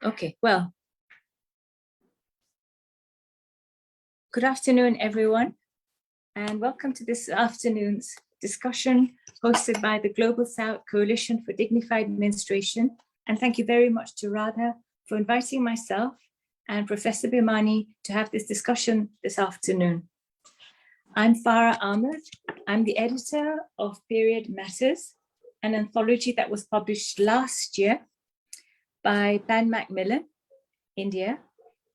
Okay, well, good afternoon, everyone, and welcome to this afternoon's discussion hosted by the Global South Coalition for Dignified Menstruation. And thank you very much to Radha for inviting myself and Professor Bhimani to have this discussion this afternoon. I'm Farah Ahamed. I'm the editor of Period Matters, an anthology that was published last year by Macmillan, India,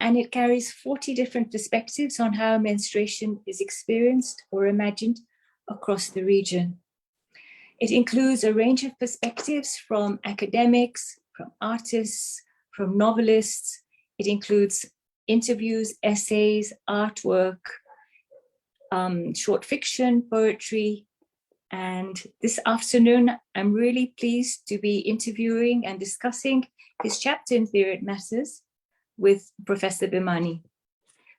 and it carries 40 different perspectives on how menstruation is experienced or imagined across the region. It includes a range of perspectives from academics, from artists, from novelists. It includes interviews, essays, artwork, short fiction, poetry. And this afternoon, I'm really pleased to be interviewing and discussing his chapter in Period Matters with Professor Bhimani.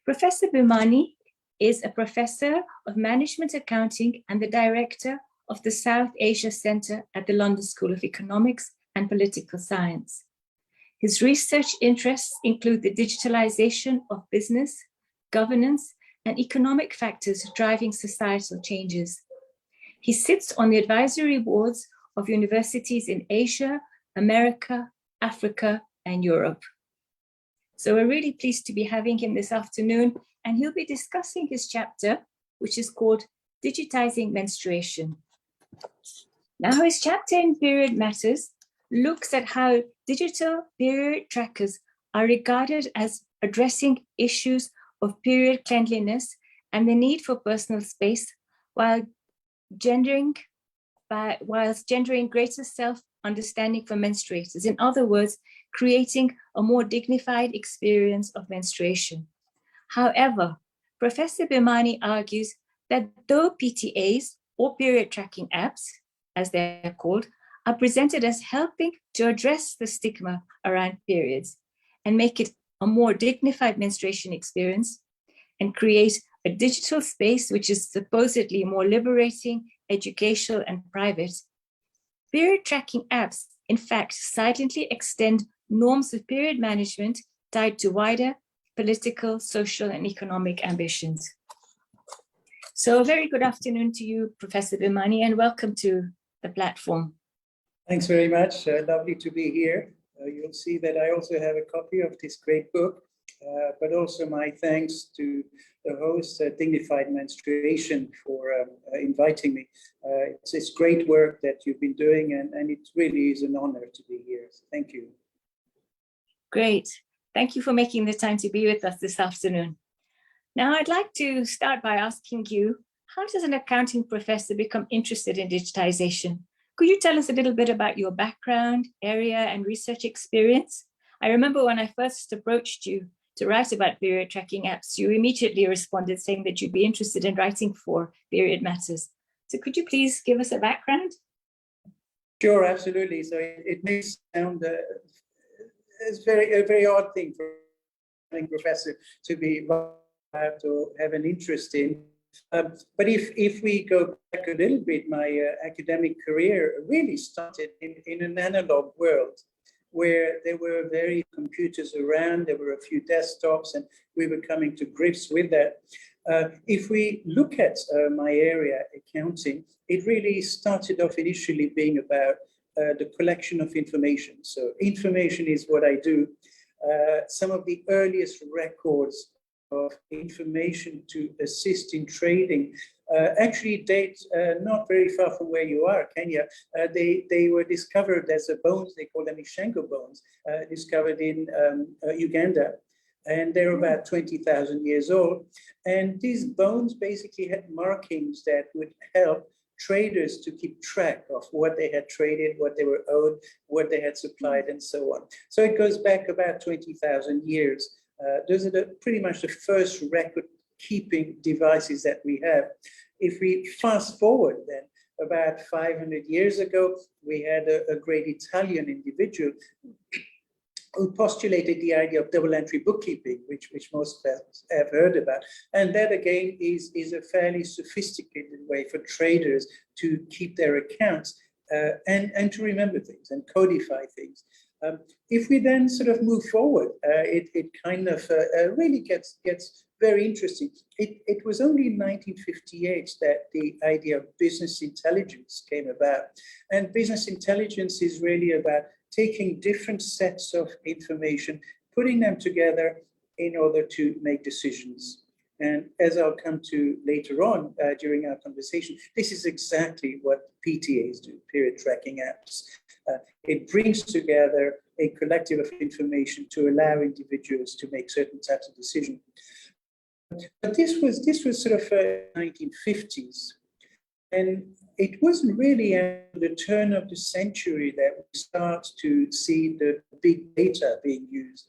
Professor Bhimani is a professor of management accounting and the director of the South Asia Center at the London School of Economics and Political Science. His research interests include the digitalization of business, governance, and economic factors driving societal changes. He sits on the advisory boards of universities in Asia, America, Africa, and Europe. So we're really pleased to be having him this afternoon, and he'll be discussing his chapter, which is called Digitizing Menstruation. Now, his chapter in Period Matters looks at how digital period trackers are regarded as addressing issues of period cleanliness and the need for personal space whilst gendering greater self-understanding for menstruators. In other words, creating a more dignified experience of menstruation. However, Professor Bhimani argues that though PTAs, or period tracking apps, as they're called, are presented as helping to address the stigma around periods and make it a more dignified menstruation experience and create a digital space which is supposedly more liberating, educational, and private, period tracking apps, in fact, silently extend norms of period management tied to wider political, social, and economic ambitions. So a very good afternoon to you, Professor Bhimani, and welcome to the platform. Thanks very much. Lovely to be here. You'll see that I also have a copy of this great book, but also my thanks to the host, Dignified Menstruation, for inviting me. It's great work that you've been doing, and it really is an honor to be here. So thank you. Great. Thank you for making the time to be with us this afternoon. Now, I'd like to start by asking you, how does an accounting professor become interested in digitization? Could you tell us a little bit about your background, area, and research experience? I remember when I first approached you to write about period tracking apps, you immediately responded saying that you'd be interested in writing for Period Matters. So could you please give us a background? Sure, absolutely. So it may sound it's a very odd thing for a professor to be to have an interest in. But if we go back a little bit, my academic career really started in an analog world where there were very computers around, there were a few desktops, and we were coming to grips with that. If we look at my area, accounting, it really started off initially being about the collection of information. So information is what I do. Some of the earliest records of information to assist in trading actually date not very far from where you are, Kenya. They were discovered as a bones, they call them Ishengo bones, discovered in Uganda. And they're about 20,000 years old. And these bones basically had markings that would help traders to keep track of what they had traded, what they were owed, what they had supplied, and so on. So it goes back about 20,000 years. Those are pretty much the first record-keeping devices that we have. If we fast forward then, about 500 years ago, we had a great Italian individual who postulated the idea of double entry bookkeeping, which most of us have heard about. And that again is a fairly sophisticated way for traders to keep their accounts and to remember things and codify things. If we then sort of move forward, it kind of really gets very interesting. It was only in 1958 that the idea of business intelligence came about. And business intelligence is really about taking different sets of information, putting them together in order to make decisions. And as I'll come to later on during our conversation, this is exactly what PTAs do, period tracking apps. It brings together a collective of information to allow individuals to make certain types of decisions. But this was sort of 1950s. And it wasn't really at the turn of the century that we start to see the big data being used.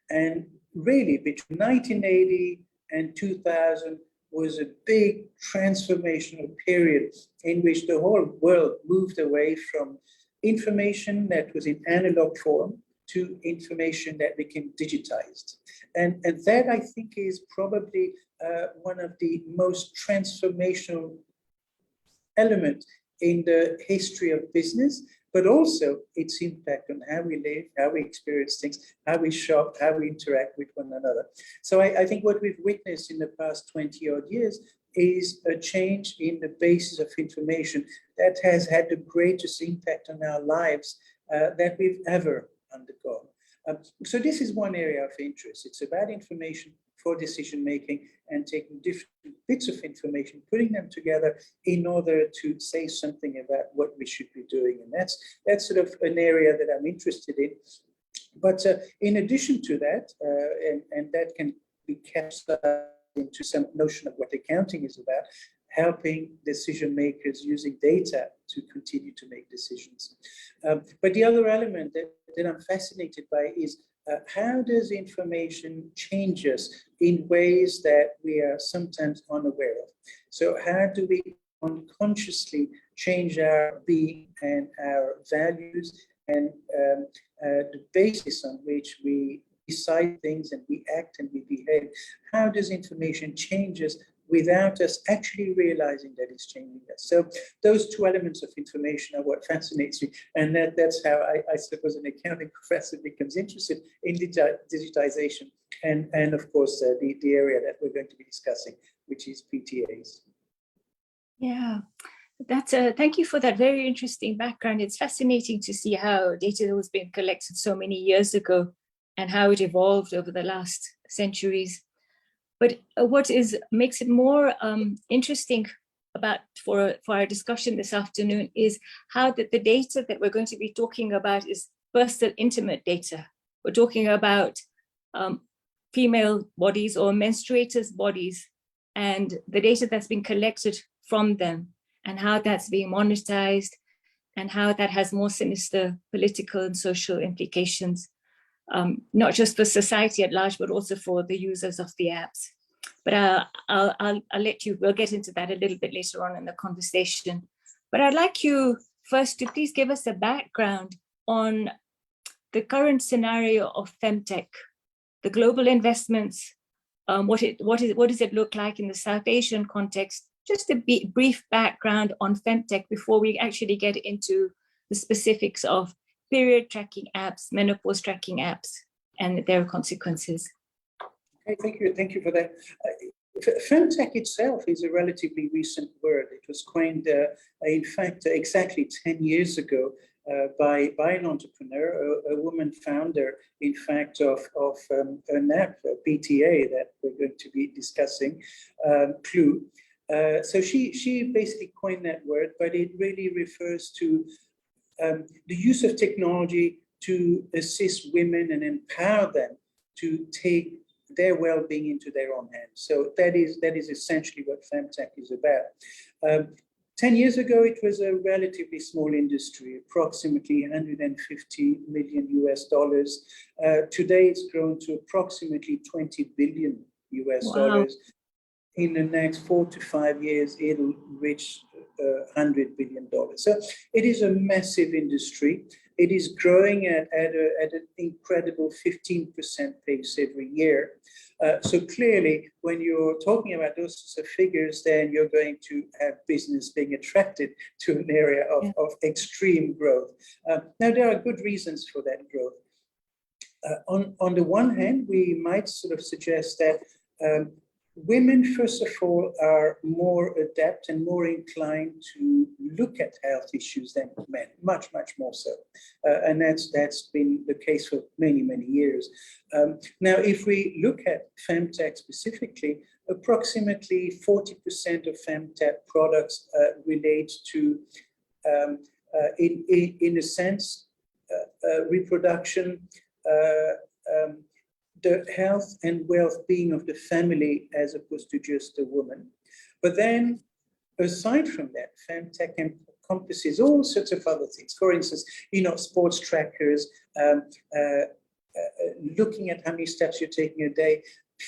And really, between 1980 and 2000 was a big transformational period in which the whole world moved away from information that was in analog form to information that became digitized. And that, I think, is probably one of the most transformational elements in the history of business, but also its impact on how we live, how we experience things, how we shop, how we interact with one another. So I think what we've witnessed in the past 20 odd years is a change in the basis of information that has had the greatest impact on our lives that we've ever undergone. So this is one area of interest. It's about information for decision making and taking different bits of information, putting them together in order to say something about what we should be doing. And that's sort of an area that I'm interested in. But in addition to that, and that can be cast into some notion of what accounting is about, helping decision makers using data to continue to make decisions. But the other element that I'm fascinated by is how does information change us in ways that we are sometimes unaware of? So how do we unconsciously change our being and our values and the basis on which we decide things and we act and we behave? How does information change us without us actually realizing that it's changing us? So those two elements of information are what fascinates me. And that's how I suppose an accounting professor becomes interested in digitization and of course, the area that we're going to be discussing, which is PTAs. Yeah, thank you for that very interesting background. It's fascinating to see how data was being collected so many years ago and how it evolved over the last centuries. But what makes it more interesting for our discussion this afternoon is how the data that we're going to be talking about is personal, intimate data. We're talking about female bodies or menstruators' bodies and the data that's been collected from them and how that's being monetized and how that has more sinister political and social implications. Not just for society at large, but also for the users of the apps. But I'll let you, we'll get into that a little bit later on in the conversation. But I'd like you first to please give us a background on the current scenario of femtech, the global investments, what does it look like in the South Asian context? Just a brief background on femtech before we actually get into the specifics of period tracking apps, menopause tracking apps, and their consequences. Okay, thank you for that. Femtech itself is a relatively recent word. It was coined, in fact, exactly 10 years ago by an entrepreneur, a woman founder, in fact, of an app, a PTA, that we're going to be discussing, Clue. So she basically coined that word, but it really refers to the use of technology to assist women and empower them to take their well-being into their own hands. So that is essentially what femtech is about. 10 years ago, it was a relatively small industry, approximately 150 million US dollars. Today, it's grown to approximately 20 billion US dollars. In the next 4 to 5 years, it'll reach $100 billion. So it is a massive industry. it is growing at an incredible 15% pace every year. So clearly, when you're talking about those sorts of figures, then you're going to have business being attracted to an area of extreme growth. Now, there are good reasons for that growth. On the one hand, we might sort of suggest that women, first of all, are more adept and more inclined to look at health issues than men, much, much more so. And that's been the case for many, many years. Now, if we look at femtech specifically, approximately 40% of femtech products relate to, in a sense, reproduction, the health and well-being of the family as opposed to just the woman. But then, aside from that, femtech encompasses all sorts of other things. For instance, sports trackers, looking at how many steps you're taking a day,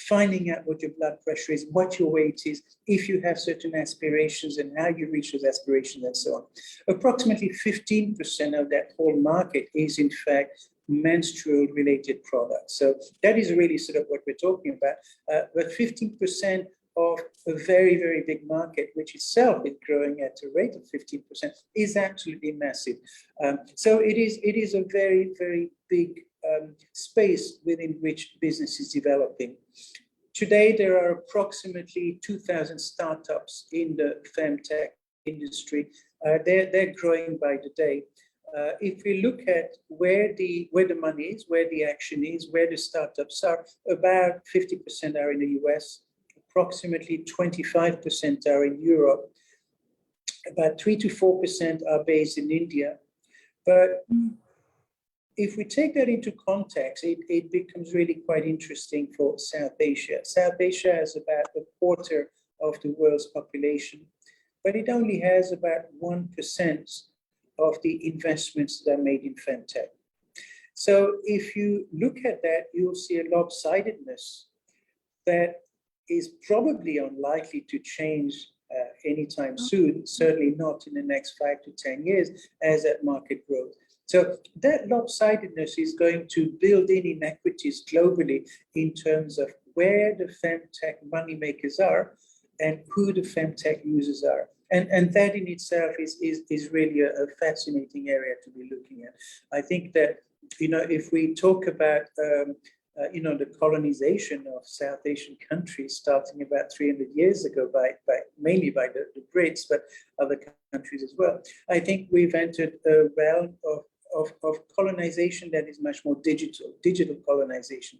finding out what your blood pressure is, what your weight is, if you have certain aspirations and how you reach those aspirations and so on. Approximately 15% of that whole market is in fact menstrual related products. So that is really sort of what we're talking about. But 15% of a very, very big market, which itself is growing at a rate of 15%, is absolutely massive. So it is a very, very big space within which business is developing. Today, there are approximately 2,000 startups in the femtech industry. They're growing by the day. If we look at where the money is, where the action is, where the startups are, about 50% are in the US, approximately 25% are in Europe, about 3 to 4% are based in India. But if we take that into context, it becomes really quite interesting for South Asia. South Asia has about a quarter of the world's population, but it only has about 1% of the investments that are made in femtech. So if you look at that, you'll see a lopsidedness that is probably unlikely to change anytime soon, certainly not in the next 5 to 10 years as that market grows. So that lopsidedness is going to build in inequities globally in terms of where the femtech moneymakers are and who the femtech users are. And that in itself is really a fascinating area to be looking at. I think that, if we talk about, the colonization of South Asian countries starting about 300 years ago, mainly by the Brits, but other countries as well, I think we've entered a realm of colonization that is much more digital colonization,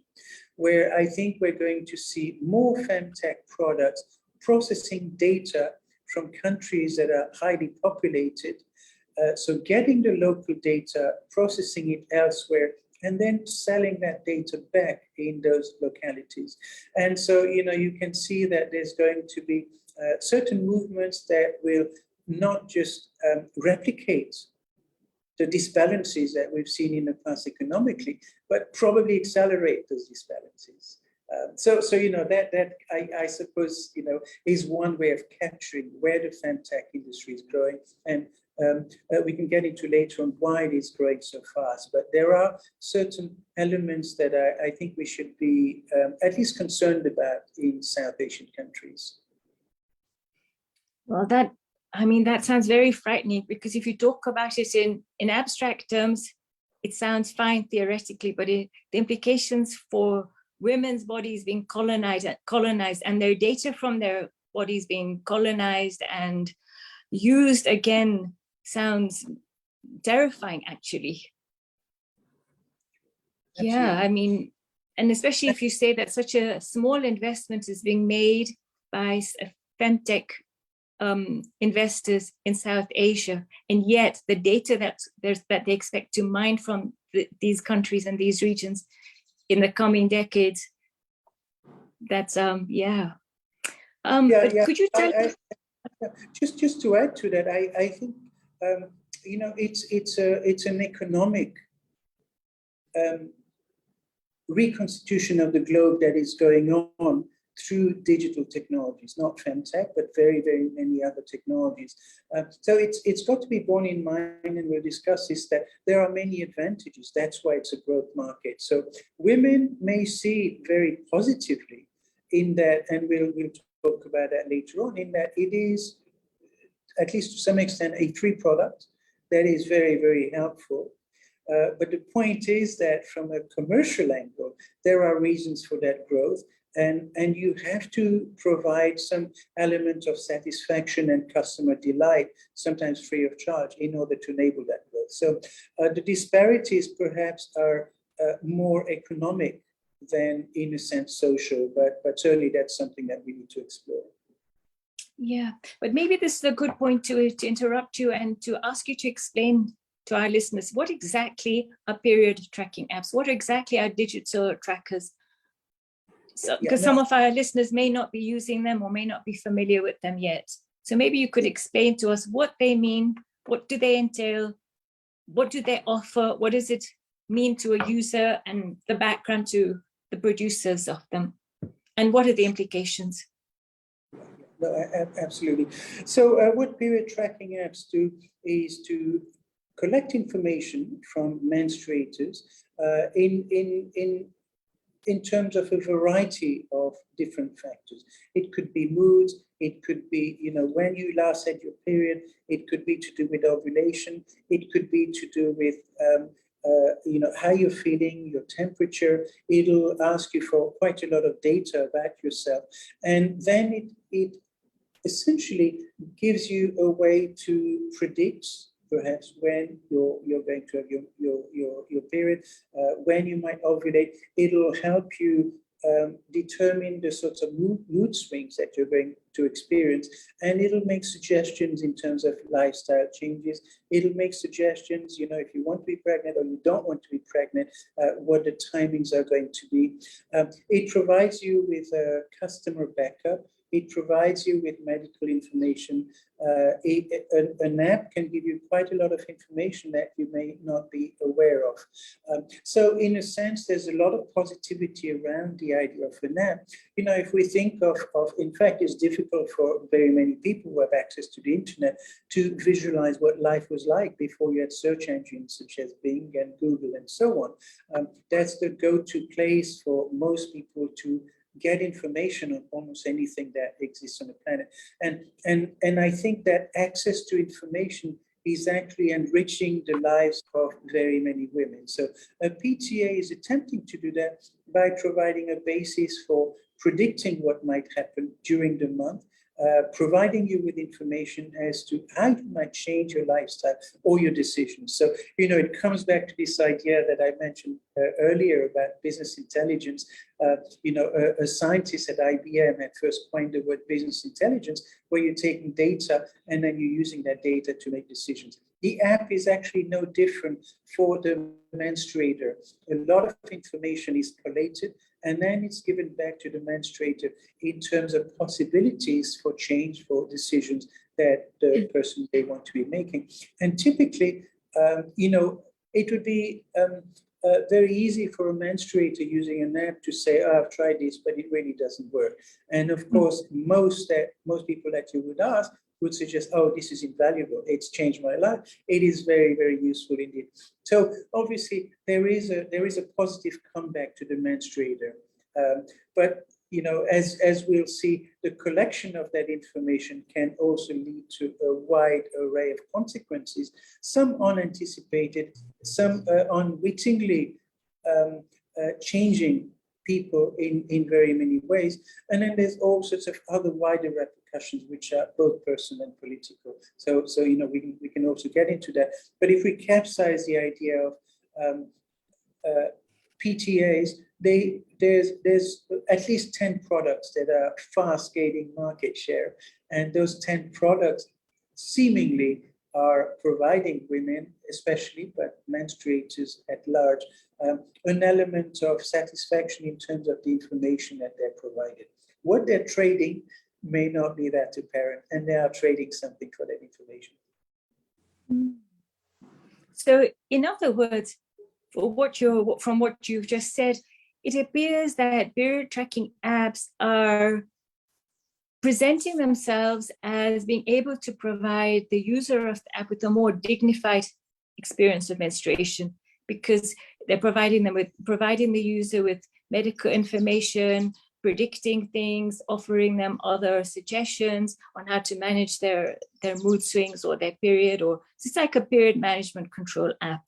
where I think we're going to see more femtech products processing data from countries that are highly populated. So getting the local data, processing it elsewhere, and then selling that data back in those localities. And so, you can see that there's going to be certain movements that will not just replicate the disbalances that we've seen in the past economically, but probably accelerate those disbalances. So that I suppose is one way of capturing where the femtech industry is growing, and we can get into later on why it is growing so fast. But there are certain elements that I think we should be at least concerned about in South Asian countries. Well, that sounds very frightening, because if you talk about it in abstract terms, it sounds fine theoretically, but the implications for women's bodies being colonized and their data from their bodies being colonized and used again sounds terrifying, actually. Absolutely. Yeah, and especially if you say that such a small investment is being made by femtech investors in South Asia, and yet the data that they expect to mine from these countries and these regions in the coming decades, that's But could you tell just to add to that, I think it's an economic reconstitution of the globe that is going on through digital technologies, not femtech, but very, very many other technologies. So it's got to be borne in mind, and we'll discuss this, that there are many advantages. That's why it's a growth market. So women may see it very positively in that, and we'll talk about that later on, in that it is, at least to some extent, a free product that is very, very helpful. But the point is that from a commercial angle, there are reasons for that growth, and you have to provide some element of satisfaction and customer delight, sometimes free of charge, in order to enable that growth. So the disparities perhaps are more economic than, in a sense, social, but certainly that's something that we need to explore. Yeah, but maybe this is a good point to interrupt you and to ask you to explain to our listeners, what exactly are period tracking apps? What exactly are digital trackers? So, because some of our listeners may not be using them or may not be familiar with them yet. So maybe you could explain to us what they mean, what do they entail, what do they offer, what does it mean to a user, and the background to the producers of them, and what are the implications? No, absolutely. So what period tracking apps do is to collect information from menstruators in terms of a variety of different factors. It could be moods, it could be, when you last had your period, it could be to do with ovulation, it could be to do with, how you're feeling, your temperature. It'll ask you for quite a lot of data about yourself. And then it essentially gives you a way to predict perhaps when you're going to have your period, when you might ovulate. It'll help you determine the sorts of mood swings that you're going to experience, and it'll make suggestions in terms of lifestyle changes. It'll make suggestions, if you want to be pregnant or you don't want to be pregnant, what the timings are going to be. It provides you with a customer backup. It provides you with medical information. An app can give you quite a lot of information that you may not be aware of. So in a sense, there's a lot of positivity around the idea of an app. If we think of, in fact, it's difficult for very many people who have access to the internet to visualize what life was like before you had search engines such as Bing and Google and so on. That's the go-to place for most people to get information on almost anything that exists on the planet. And I think that access to information is actually enriching the lives of very many women. So a PTA is attempting to do that by providing a basis for predicting what might happen during the month, providing you with information as to how you might change your lifestyle or your decisions. So, it comes back to this idea that I mentioned earlier about business intelligence. A scientist at IBM had first coined the word business intelligence, where you're taking data and then you're using that data to make decisions. The app is actually no different for the menstruator. A lot of information is collated, and then it's given back to the menstruator in terms of possibilities for change, for decisions that the person they want to be making. And typically, it would be very easy for a menstruator using an app to say, oh, I've tried this, but it really doesn't work. And of course, most people that you would ask would suggest, oh, this is invaluable. It's changed my life. It is very, very useful indeed. So obviously, there is a positive comeback to the menstruator. But as we'll see, the collection of that information can also lead to a wide array of consequences, some unanticipated, some unwittingly changing people in very many ways. And then there's all sorts of other wider repercussions, which are both personal and political. So we can also get into that. But if we capsize the idea of PTAs, there's at least 10 products that are fast gaining market share. And those 10 products seemingly are providing women, especially, but menstruators at large, an element of satisfaction in terms of the information that they're provided. What they're trading may not be that apparent, and they are trading something for that information. So, in other words, from what you've just said, it appears that period tracking apps are presenting themselves as being able to provide the user of the app with a more dignified experience of menstruation, because they're providing the user with medical information, predicting things, offering them other suggestions on how to manage their mood swings or their period, or it's like a period management control app.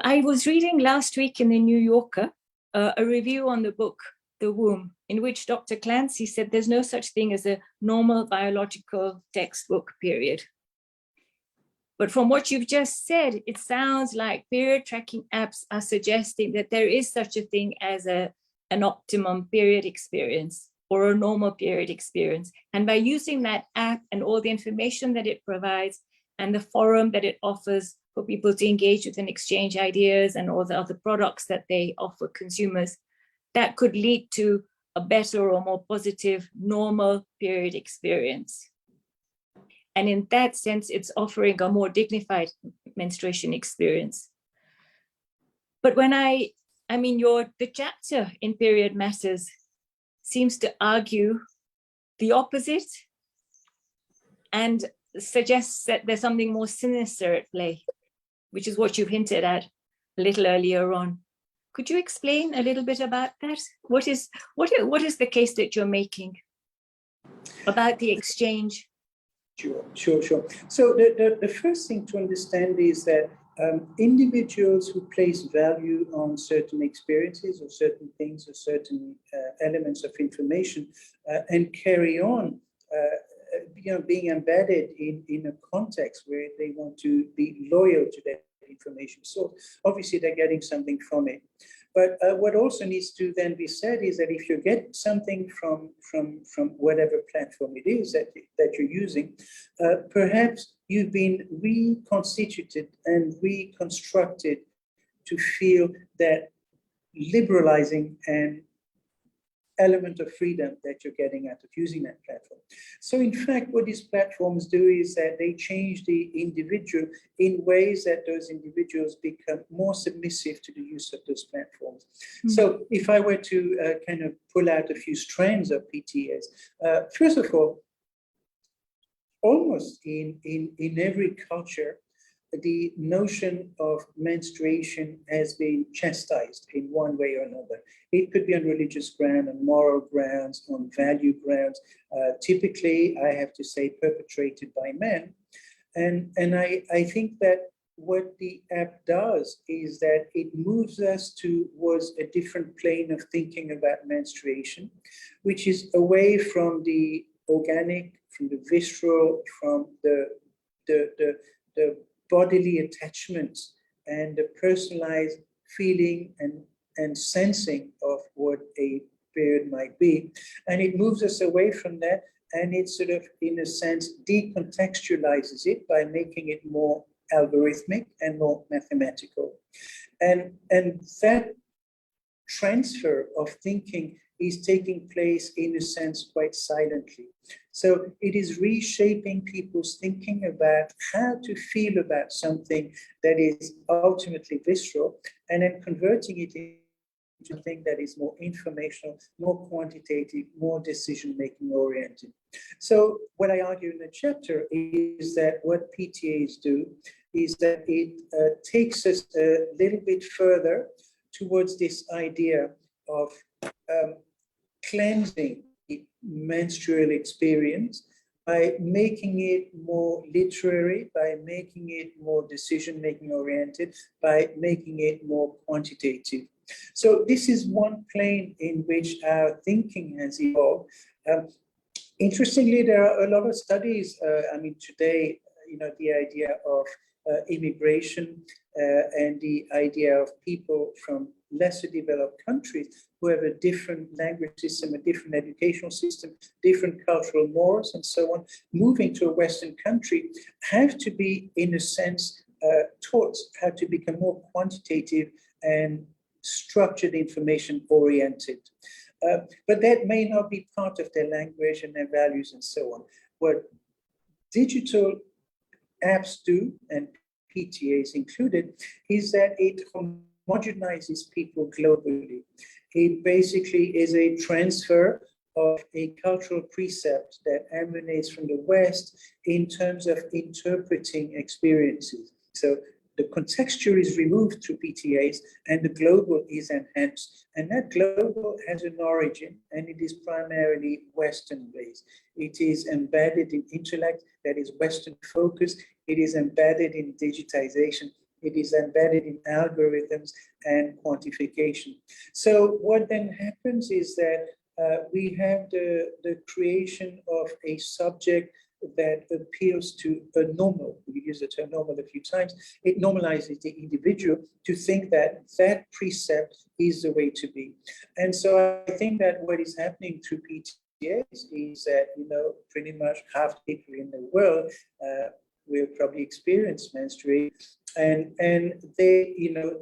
I was reading last week in the New Yorker a review on the book The Womb, in which Dr. Clancy said there's no such thing as a normal biological textbook period. But from what you've just said, it sounds like period tracking apps are suggesting that there is such a thing as an optimum period experience or a normal period experience. And by using that app and all the information that it provides and the forum that it offers for people to engage with and exchange ideas and all the other products that they offer consumers, that could lead to a better or more positive normal period experience. And in that sense, it's offering a more dignified menstruation experience. But when the chapter in Period Matters seems to argue the opposite and suggests that there's something more sinister at play, which is what you hinted at a little earlier on. Could you explain a little bit about that? What is the case that you're making about the exchange? Sure. So the first thing to understand is that individuals who place value on certain experiences or certain things or certain elements of information and carry on being embedded in a context where they want to be loyal to that information source, obviously they're getting something from it. But what also needs to then be said is that if you get something from whatever platform it is that you're using, perhaps you've been reconstituted and reconstructed to feel that liberalizing and element of freedom that you're getting out of using that platform. So in fact, what these platforms do is that they change the individual in ways that those individuals become more submissive to the use of those platforms. Mm-hmm. So if I were to kind of pull out a few strands of PTAs, first of all, almost in every culture, the notion of menstruation has been chastised in one way or another. It could be on religious grounds, on moral grounds, on value grounds, typically, I have to say, perpetrated by men. And I think that what the app does is that it moves us towards a different plane of thinking about menstruation, which is away from the organic, from the visceral, from the bodily attachments and the personalized feeling and sensing of what a period might be. And it moves us away from that, and it sort of, in a sense, decontextualizes it by making it more algorithmic and more mathematical. And that transfer of thinking is taking place, in a sense, quite silently. So it is reshaping people's thinking about how to feel about something that is ultimately visceral, and then converting it into something that is more informational, more quantitative, more decision-making oriented. So what I argue in the chapter is that what PTAs do is that it takes us a little bit further towards this idea of cleansing the menstrual experience by making it more literary, by making it more decision-making oriented, by making it more quantitative. So this is one plane in which our thinking has evolved. Interestingly, there are a lot of studies. Today, the idea of immigration and the idea of people from lesser developed countries who have a different language system, a different educational system, different cultural mores, and so on, moving to a Western country, have to be, in a sense, taught how to become more quantitative and structured information oriented. But that may not be part of their language and their values and so on. What digital apps do, and PTAs included, is that it homogenizes people globally. It basically is a transfer of a cultural precept that emanates from the West in terms of interpreting experiences. So the contextual is removed through PTAs and the global is enhanced. And that global has an origin, and it is primarily Western based. It is embedded in intellect that is Western focused. It is embedded in digitization. It is embedded in algorithms and quantification. So what then happens is that we have the creation of a subject that appeals to a normal. We use the term normal a few times. It normalizes the individual to think that that precept is the way to be. And so I think that what is happening through PTAs is that, pretty much half the people in the world will probably experience menstruation. And they,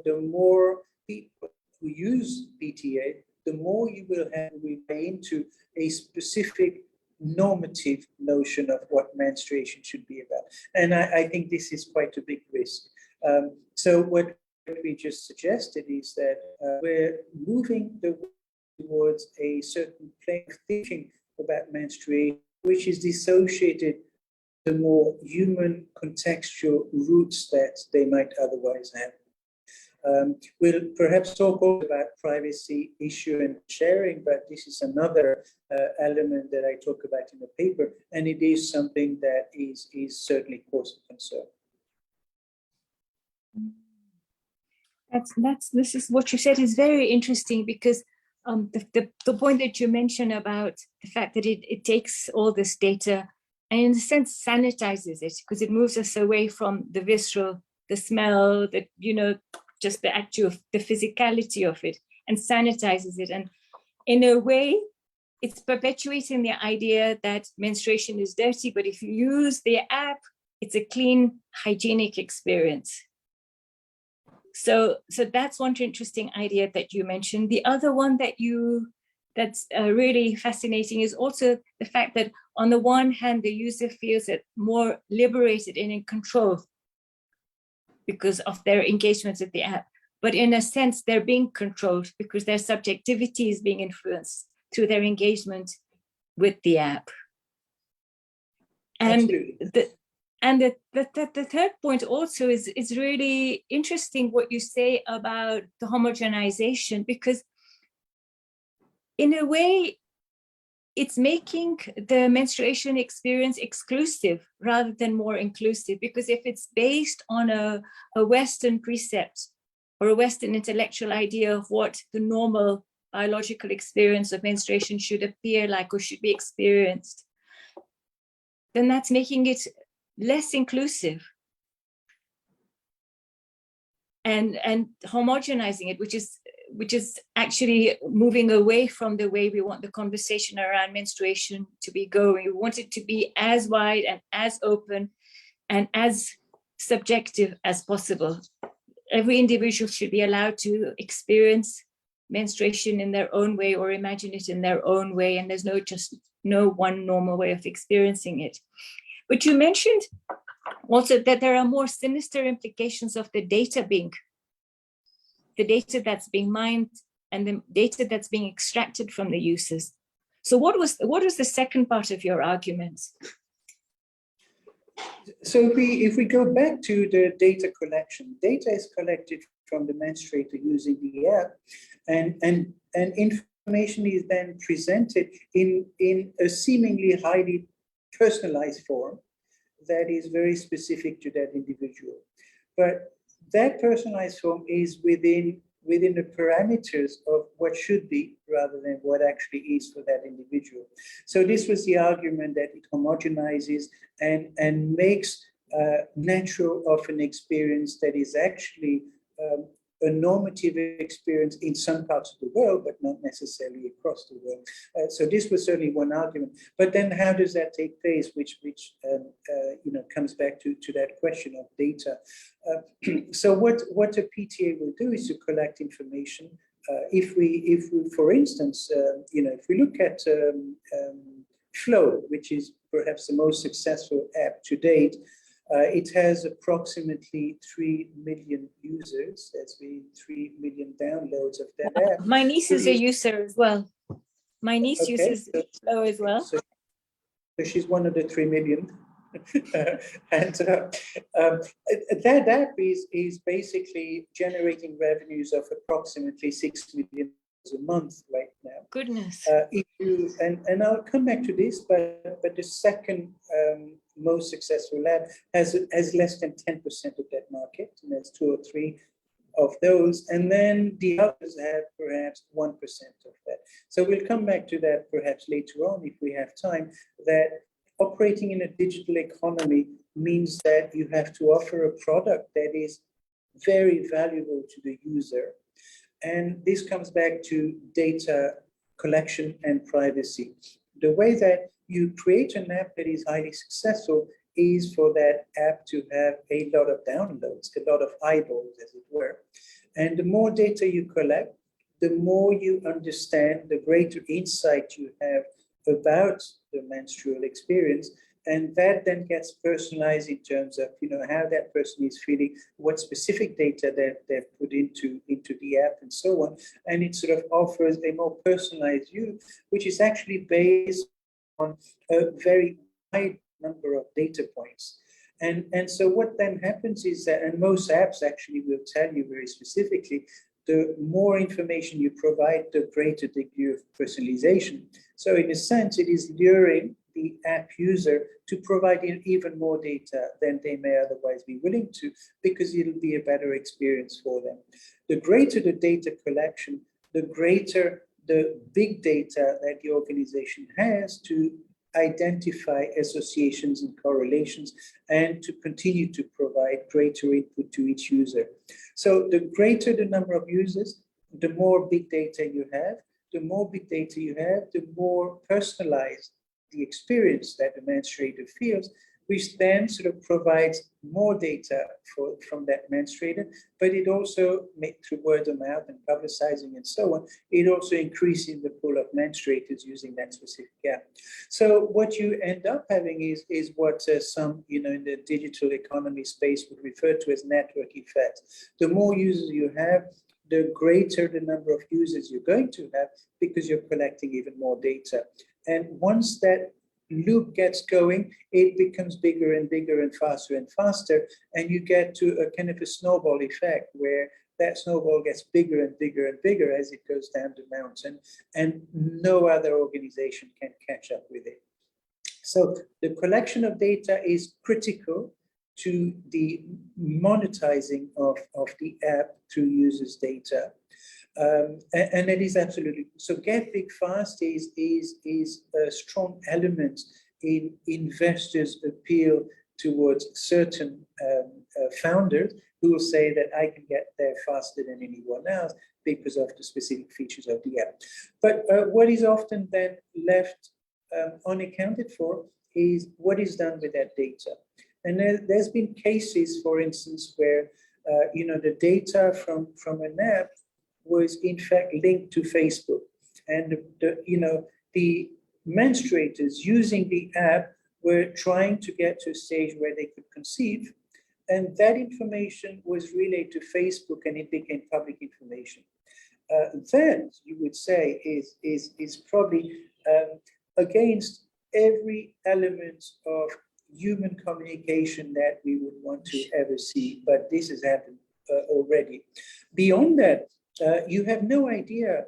the more people who use PTA, the more you will have into a specific normative notion of what menstruation should be about. And I think this is quite a big risk. So what we just suggested is that we're moving towards a certain plane of thinking about menstruation, which is dissociated the more human contextual roots that they might otherwise have. We'll perhaps talk also about privacy issue and sharing, but this is another element that I talk about in the paper, and it is something that is certainly cause of concern. This is what you said is very interesting, because the point that you mentioned about the fact that it takes all this data and in a sense sanitizes it, because it moves us away from the visceral, the smell, that just the actual, the physicality of it, and sanitizes it. And in a way, it's perpetuating the idea that menstruation is dirty, but if you use the app, it's a clean, hygienic experience. So that's one interesting idea that you mentioned. The other one that's really fascinating is also the fact that on the one hand, the user feels that more liberated and in control because of their engagement with the app. But in a sense, they're being controlled because their subjectivity is being influenced through their engagement with the app. And the third point also is really interesting what you say about the homogenization, because in a way, it's making the menstruation experience exclusive rather than more inclusive, because if it's based on a Western precept or a Western intellectual idea of what the normal biological experience of menstruation should appear like or should be experienced, then that's making it less inclusive and homogenizing it, which is actually moving away from the way we want the conversation around menstruation to be going. We want it to be as wide and as open and as subjective as possible. Every individual should be allowed to experience menstruation in their own way or imagine it in their own way, and there's no one normal way of experiencing it. But you mentioned also that there are more sinister implications of the data that's being mined and the data that's being extracted from the users. So what was the second part of your argument? So if we go back to the data collection, data is collected from the menstruator using the app, and information is then presented in a seemingly highly personalized form that is very specific to that individual. But that personalized form is within the parameters of what should be rather than what actually is for that individual. So this was the argument that it homogenizes and makes natural of an experience that is actually a normative experience in some parts of the world, but not necessarily across the world. So this was certainly one argument. But then how does that take place, which comes back to that question of data. So what a PTA will do is to collect information. If we, for instance, if we look at Flow, which is perhaps the most successful app to date, It has approximately 3 million users. That's been 3 million downloads of that app. My niece is a user as well. My niece uses Flow as well. So she's one of the 3 million. And that app is basically generating revenues of approximately 6 million a month right now. Goodness. And I'll come back to this, but the second most successful app has less than 10% of that market, and there's 2 or 3 of those, and then the others have perhaps 1% of that. So we'll come back to that perhaps later on if we have time, that operating in a digital economy means that you have to offer a product that is very valuable to the user. And this comes back to data collection and privacy. The way that you create an app that is highly successful is for that app to have a lot of downloads, a lot of eyeballs, as it were. And the more data you collect, the more you understand, the greater insight you have about the menstrual experience. And that then gets personalized in terms of, how that person is feeling, what specific data that they've put into the app and so on. And it sort of offers a more personalized view, which is actually based on a very wide number of data points. And so what then happens is that, and most apps actually will tell you very specifically, the more information you provide, the greater degree of personalization. So in a sense, it is luring the app user to provide even more data than they may otherwise be willing to, because it'll be a better experience for them. The greater the data collection, the greater the big data that the organization has to identify associations and correlations and to continue to provide greater input to each user. So the greater the number of users, the more big data you have. The more big data you have, the more personalized the experience that the menstruator feels, which then sort of provides more data from that menstruator, but it also, through word of mouth and publicizing and so on, it also increases the pool of menstruators using that specific app. So what you end up having is what some, in the digital economy space would refer to as network effects. The more users you have, the greater the number of users you're going to have because you're collecting even more data. And once that loop gets going, it becomes bigger and bigger and faster, and you get to a kind of a snowball effect where that snowball gets bigger and bigger and bigger as it goes down the mountain, and no other organization can catch up with it. So the collection of data is critical to the monetizing of the app through users' data. And it is absolutely, so get big fast is a strong element in investors' appeal towards certain founders who will say that I can get there faster than anyone else because of the specific features of the app. But what is often then left unaccounted for is what is done with that data. And there's been cases, for instance, where the data from an app was in fact linked to Facebook, and the menstruators using the app were trying to get to a stage where they could conceive, and that information was relayed to Facebook, and it became public information. That you would say is probably against every element of human communication that we would want to ever see, but this has happened already. Beyond that, you have no idea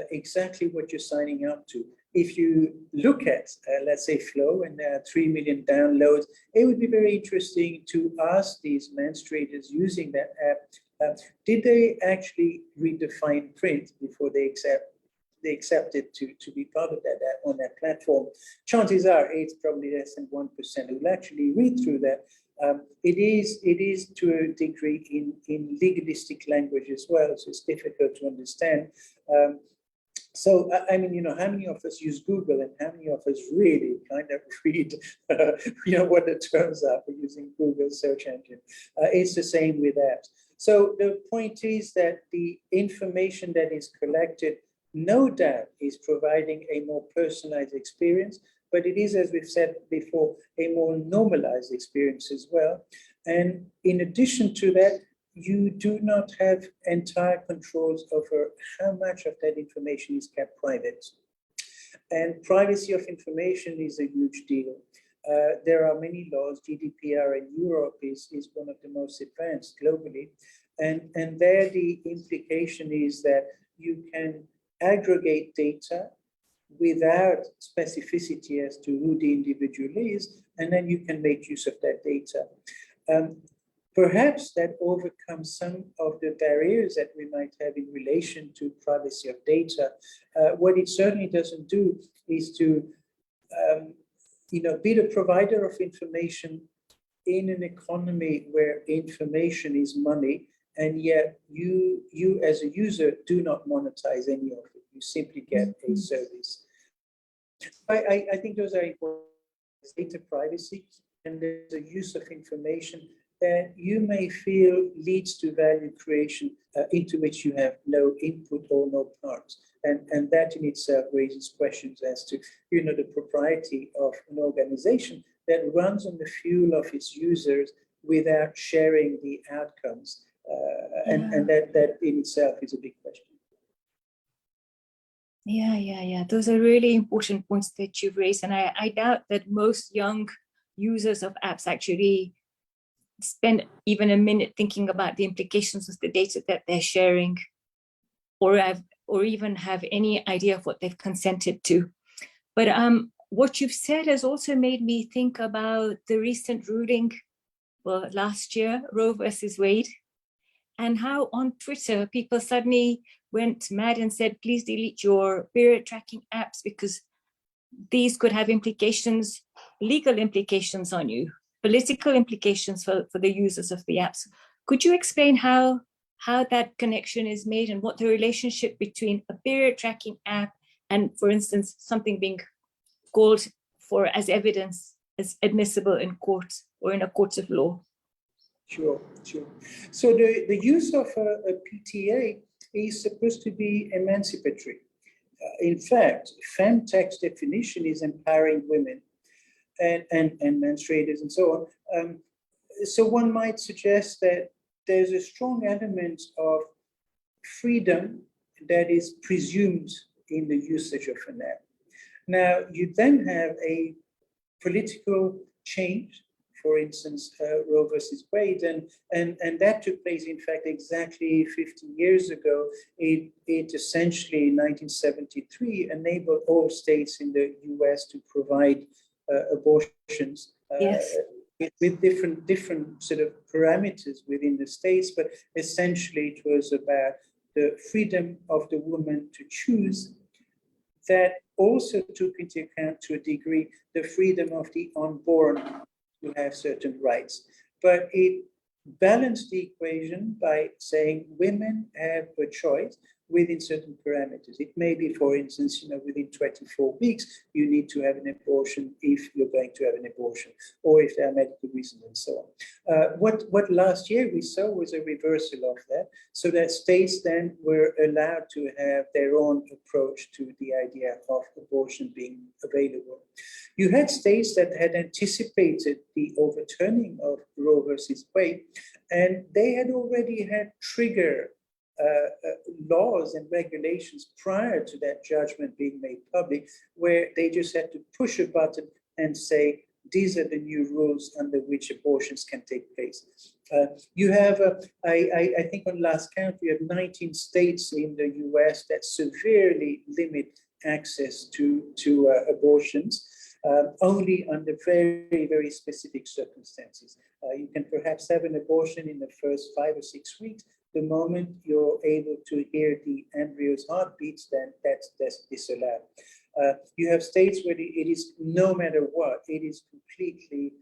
exactly what you're signing up to. If you look at, let's say, Flow, and there are 3 million downloads, it would be very interesting to ask these menstruators using that app, did they actually read the fine print before they accepted to be part of that app on that platform? Chances are it's probably less than 1% who will actually read through that. It is to a degree in legalistic language as well, so it's difficult to understand. So, I mean, how many of us use Google, and how many of us really kind of read, what the terms are for using Google search engine? It's the same with apps. So the point is that the information that is collected, no doubt, is providing a more personalized experience, but it is, as we've said before, a more normalized experience as well. And in addition to that, you do not have entire controls over how much of that information is kept private. And privacy of information is a huge deal. There are many laws. GDPR in Europe is one of the most advanced globally. And there the implication is that you can aggregate data without specificity as to who the individual is, and then you can make use of that data. Perhaps that overcomes some of the barriers that we might have in relation to privacy of data. What it certainly doesn't do is to be the provider of information in an economy where information is money, and yet you as a user do not monetize any of it. You simply get a service. I think those are important. Data privacy, and there's a use of information that you may feel leads to value creation into which you have no input or no part. And that in itself raises questions as to the propriety of an organization that runs on the fuel of its users without sharing the outcomes. And that in itself is a big question. Yeah. Those are really important points that you've raised. And I doubt that most young users of apps actually spend even a minute thinking about the implications of the data that they're sharing, or even have any idea of what they've consented to. But what you've said has also made me think about the recent ruling, last year, Roe versus Wade, and how on Twitter people suddenly went mad and said, please delete your period tracking apps because these could have implications, legal implications on you, political implications for the users of the apps. Could you explain how that connection is made and what the relationship between a period tracking app and, for instance, something being called for as evidence as admissible in court or in a court of law? Sure. So the use of a PTA is supposed to be emancipatory. In fact, femtech's definition is empowering women and menstruators and so on. So one might suggest that there's a strong element of freedom that is presumed in the usage of an app. Now, you then have a political change, for instance, Roe versus Wade, and that took place, in fact, exactly 50 years ago. It essentially, in 1973, enabled all states in the US to provide abortions. Yes. With different sort of parameters within the states, but essentially it was about the freedom of the woman to choose. That also took into account, to a degree, the freedom of the unborn to have certain rights. But it balanced the equation by saying women have a choice within certain parameters. It may be, for instance, within 24 weeks, you need to have an abortion if you're going to have an abortion, or if there are medical reasons and so on. What last year we saw was a reversal of that, so that states then were allowed to have their own approach to the idea of abortion being available. You had states that had anticipated the overturning of Roe versus Wade, and they had already had trigger laws and regulations prior to that judgment being made public, where they just had to push a button and say, these are the new rules under which abortions can take place. You have, I think on last count, we have 19 states in the US that severely limit access to abortions, only under very, very specific circumstances. You can perhaps have an abortion in the first 5 or 6 weeks. The moment you're able to hear the embryo's heartbeats, then that's disallowed. You have states where it is, no matter what, it is completely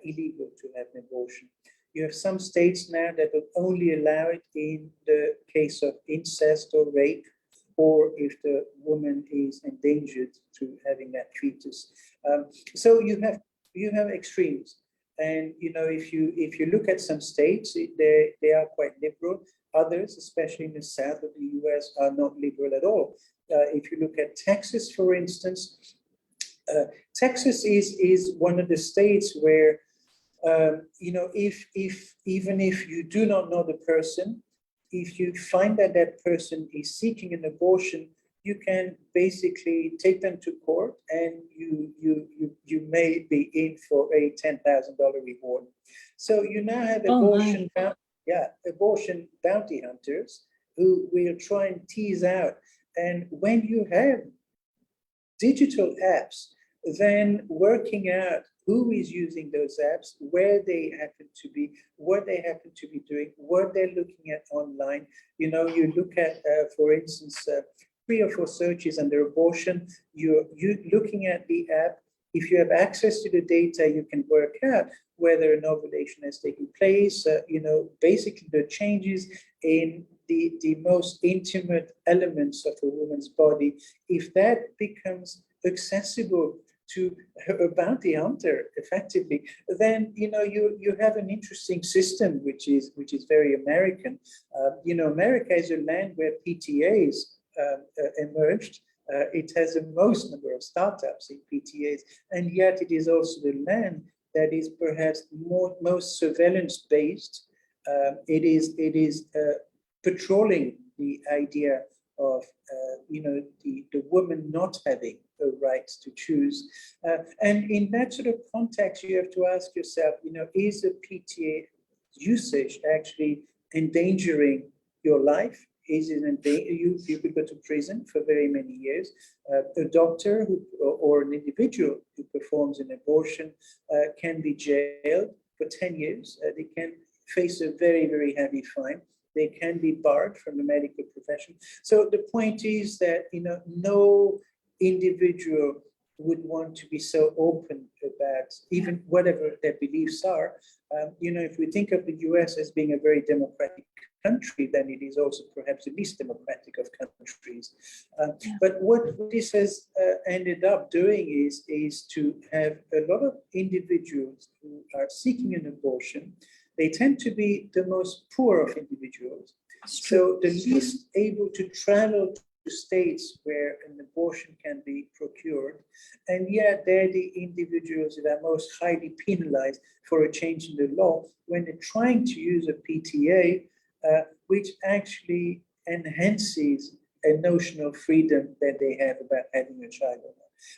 illegal to have an abortion. You have some states now that will only allow it in the case of incest or rape, or if the woman is endangered to having that fetus. So you have extremes. And if you look at some states, they are quite liberal. Others, especially in the south of the US, are not liberal at all. If you look at Texas, for instance, Texas is one of the states where, even if you do not know the person, if you find that that person is seeking an abortion, you can basically take them to court, and you may be in for a $10,000 reward. So you now have abortion bounty hunters who will try and tease out. And when you have digital apps, then working out who is using those apps, where they happen to be, what they happen to be doing, what they're looking at online. You look at, for instance, 3 or 4 searches under abortion, you're looking at the app. If you have access to the data, you can work out whether an ovulation has taken place, basically the changes in the most intimate elements of a woman's body. If that becomes accessible to a bounty hunter, effectively, then you have an interesting system, which is very American. America is a land where PTAs emerged. It has the most number of startups in PTAs, and yet it is also the land that is perhaps most surveillance-based. It is patrolling the idea of the woman not having the right to choose. And in that sort of context, you have to ask yourself, is the PTA usage actually endangering your life? Is it you could go to prison for very many years. A doctor or an individual who performs an abortion can be jailed for 10 years. They can face a very, very heavy fine. They can be barred from the medical profession. So the point is that no individual would want to be so open about even whatever their beliefs are. If we think of the US as being a very democratic country, then it is also perhaps the least democratic of countries. But what this has ended up doing is to have a lot of individuals who are seeking an abortion. They tend to be the most poor of individuals. So the least able to travel to states where an abortion can be procured. And yet they're the individuals that are most highly penalized for a change in the law when they're trying to use a PTA, which actually enhances a notion of freedom that they have about having a child or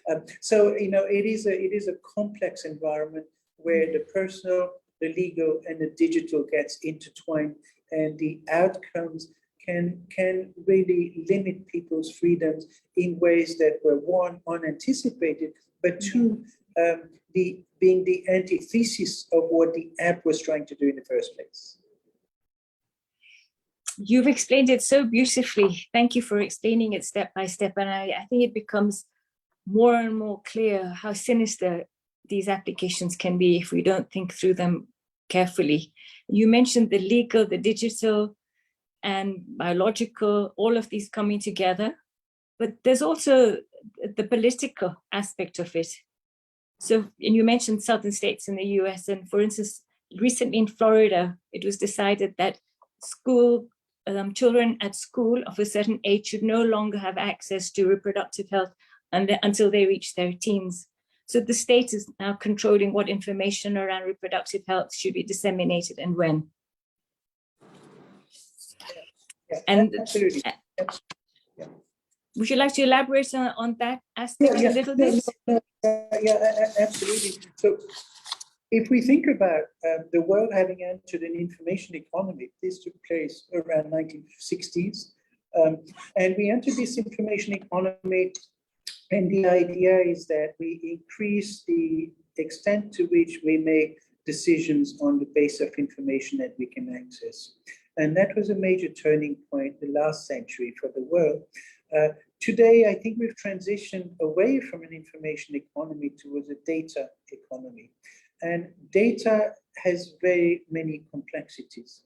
not. So it is a complex environment where the personal, the legal, and the digital gets intertwined, and the outcomes can really limit people's freedoms in ways that were, one, unanticipated, but two, being the antithesis of what the app was trying to do in the first place. You've explained it so beautifully. Thank you for explaining it step by step. And I think it becomes more and more clear how sinister these applications can be if we don't think through them carefully. You mentioned the legal, the digital, and biological, all of these coming together. But there's also the political aspect of it. So, and you mentioned southern states in the US, and for instance, recently in Florida, it was decided that children at school of a certain age should no longer have access to reproductive health until they reach their teens. So the state is now controlling what information around reproductive health should be disseminated and when. Yeah, and absolutely. Would you like to elaborate on that aspect a little bit? Absolutely. So if we think about the world having entered an information economy, this took place around 1960s. And we entered this information economy, and the idea is that we increase the extent to which we make decisions on the basis of information that we can access. And that was a major turning point the last century for the world. Today, I think we've transitioned away from an information economy towards a data economy. And data has very many complexities.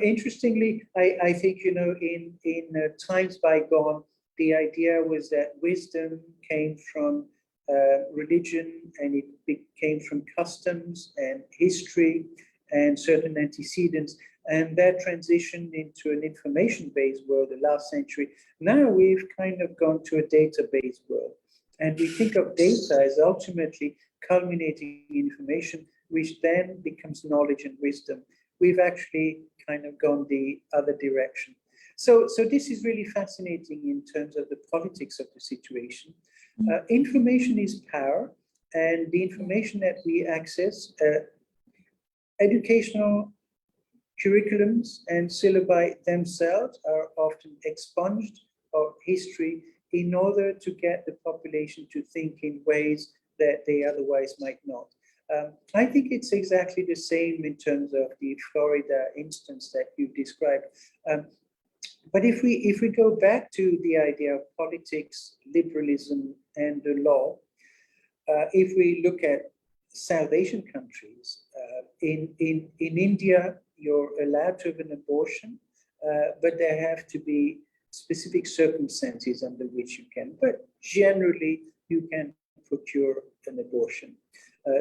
Interestingly, I think, in times bygone, the idea was that wisdom came from religion, and it came from customs and history and certain antecedents. And that transitioned into an information-based world the last century. Now we've kind of gone to a data-based world. And we think of data as ultimately culminating information, which then becomes knowledge and wisdom. We've actually kind of gone the other direction. So this is really fascinating in terms of the politics of the situation. Information is power, and the information that we access, educational curriculums and syllabi themselves are often expunged of history in order to get the population to think in ways that they otherwise might not. I think it's exactly the same in terms of the Florida instance that you described. But if we go back to the idea of politics, liberalism, and the law, if we look at South Asian countries, in India, you're allowed to have an abortion, but there have to be specific circumstances under which you can. But generally, you can procure an abortion.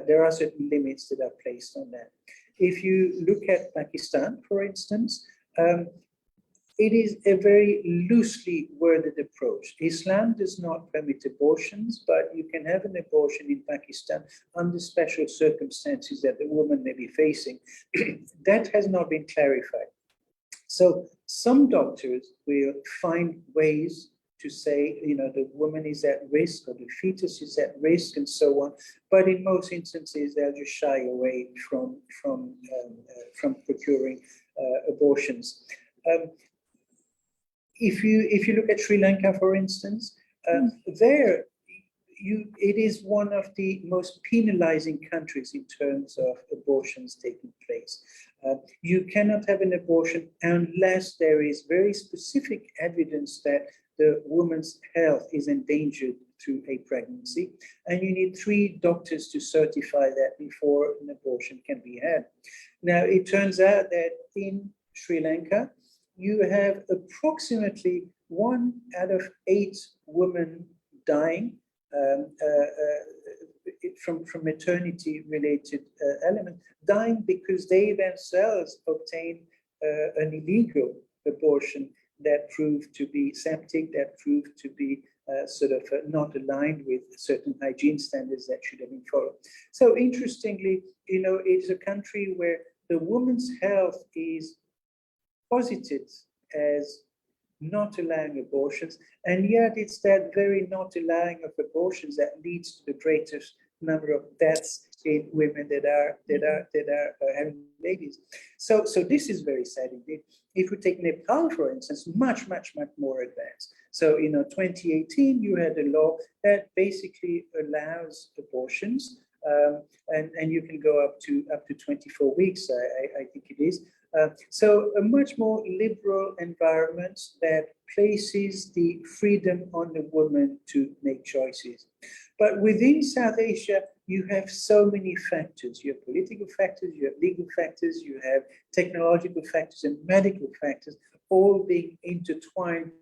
There are certain limits that are placed on that. If you look at Pakistan, for instance, it is a very loosely worded approach. Islam does not permit abortions, but you can have an abortion in Pakistan under special circumstances that the woman may be facing. That has not been clarified. So some doctors will find ways to say, you know, the woman is at risk or the fetus is at risk and so on. But in most instances, they'll just shy away from procuring abortions. If you look at Sri Lanka, for instance, there it is one of the most penalizing countries in terms of abortions taking place. You cannot have an abortion unless there is very specific evidence that the woman's health is endangered through a pregnancy, and you need 3 doctors to certify that before an abortion can be had. Now, it turns out that in Sri Lanka, you have approximately 1 out of 8 women dying from maternity-related element, dying because they themselves obtained an illegal abortion that proved to be septic, that proved to be not aligned with certain hygiene standards that should have been followed. So interestingly, you know, it's a country where the woman's health is posited as not allowing abortions, and yet it's that very not allowing of abortions that leads to the greatest number of deaths in women that are having babies. So this is very sad indeed. If we take Nepal, for instance, much more advanced. So, you know, 2018, you had a law that basically allows abortions, and you can go up to 24 weeks, I think it is. So a much more liberal environment that places the freedom on the woman to make choices. But within South Asia, you have so many factors. You have political factors, you have legal factors, you have technological factors and medical factors, all being intertwined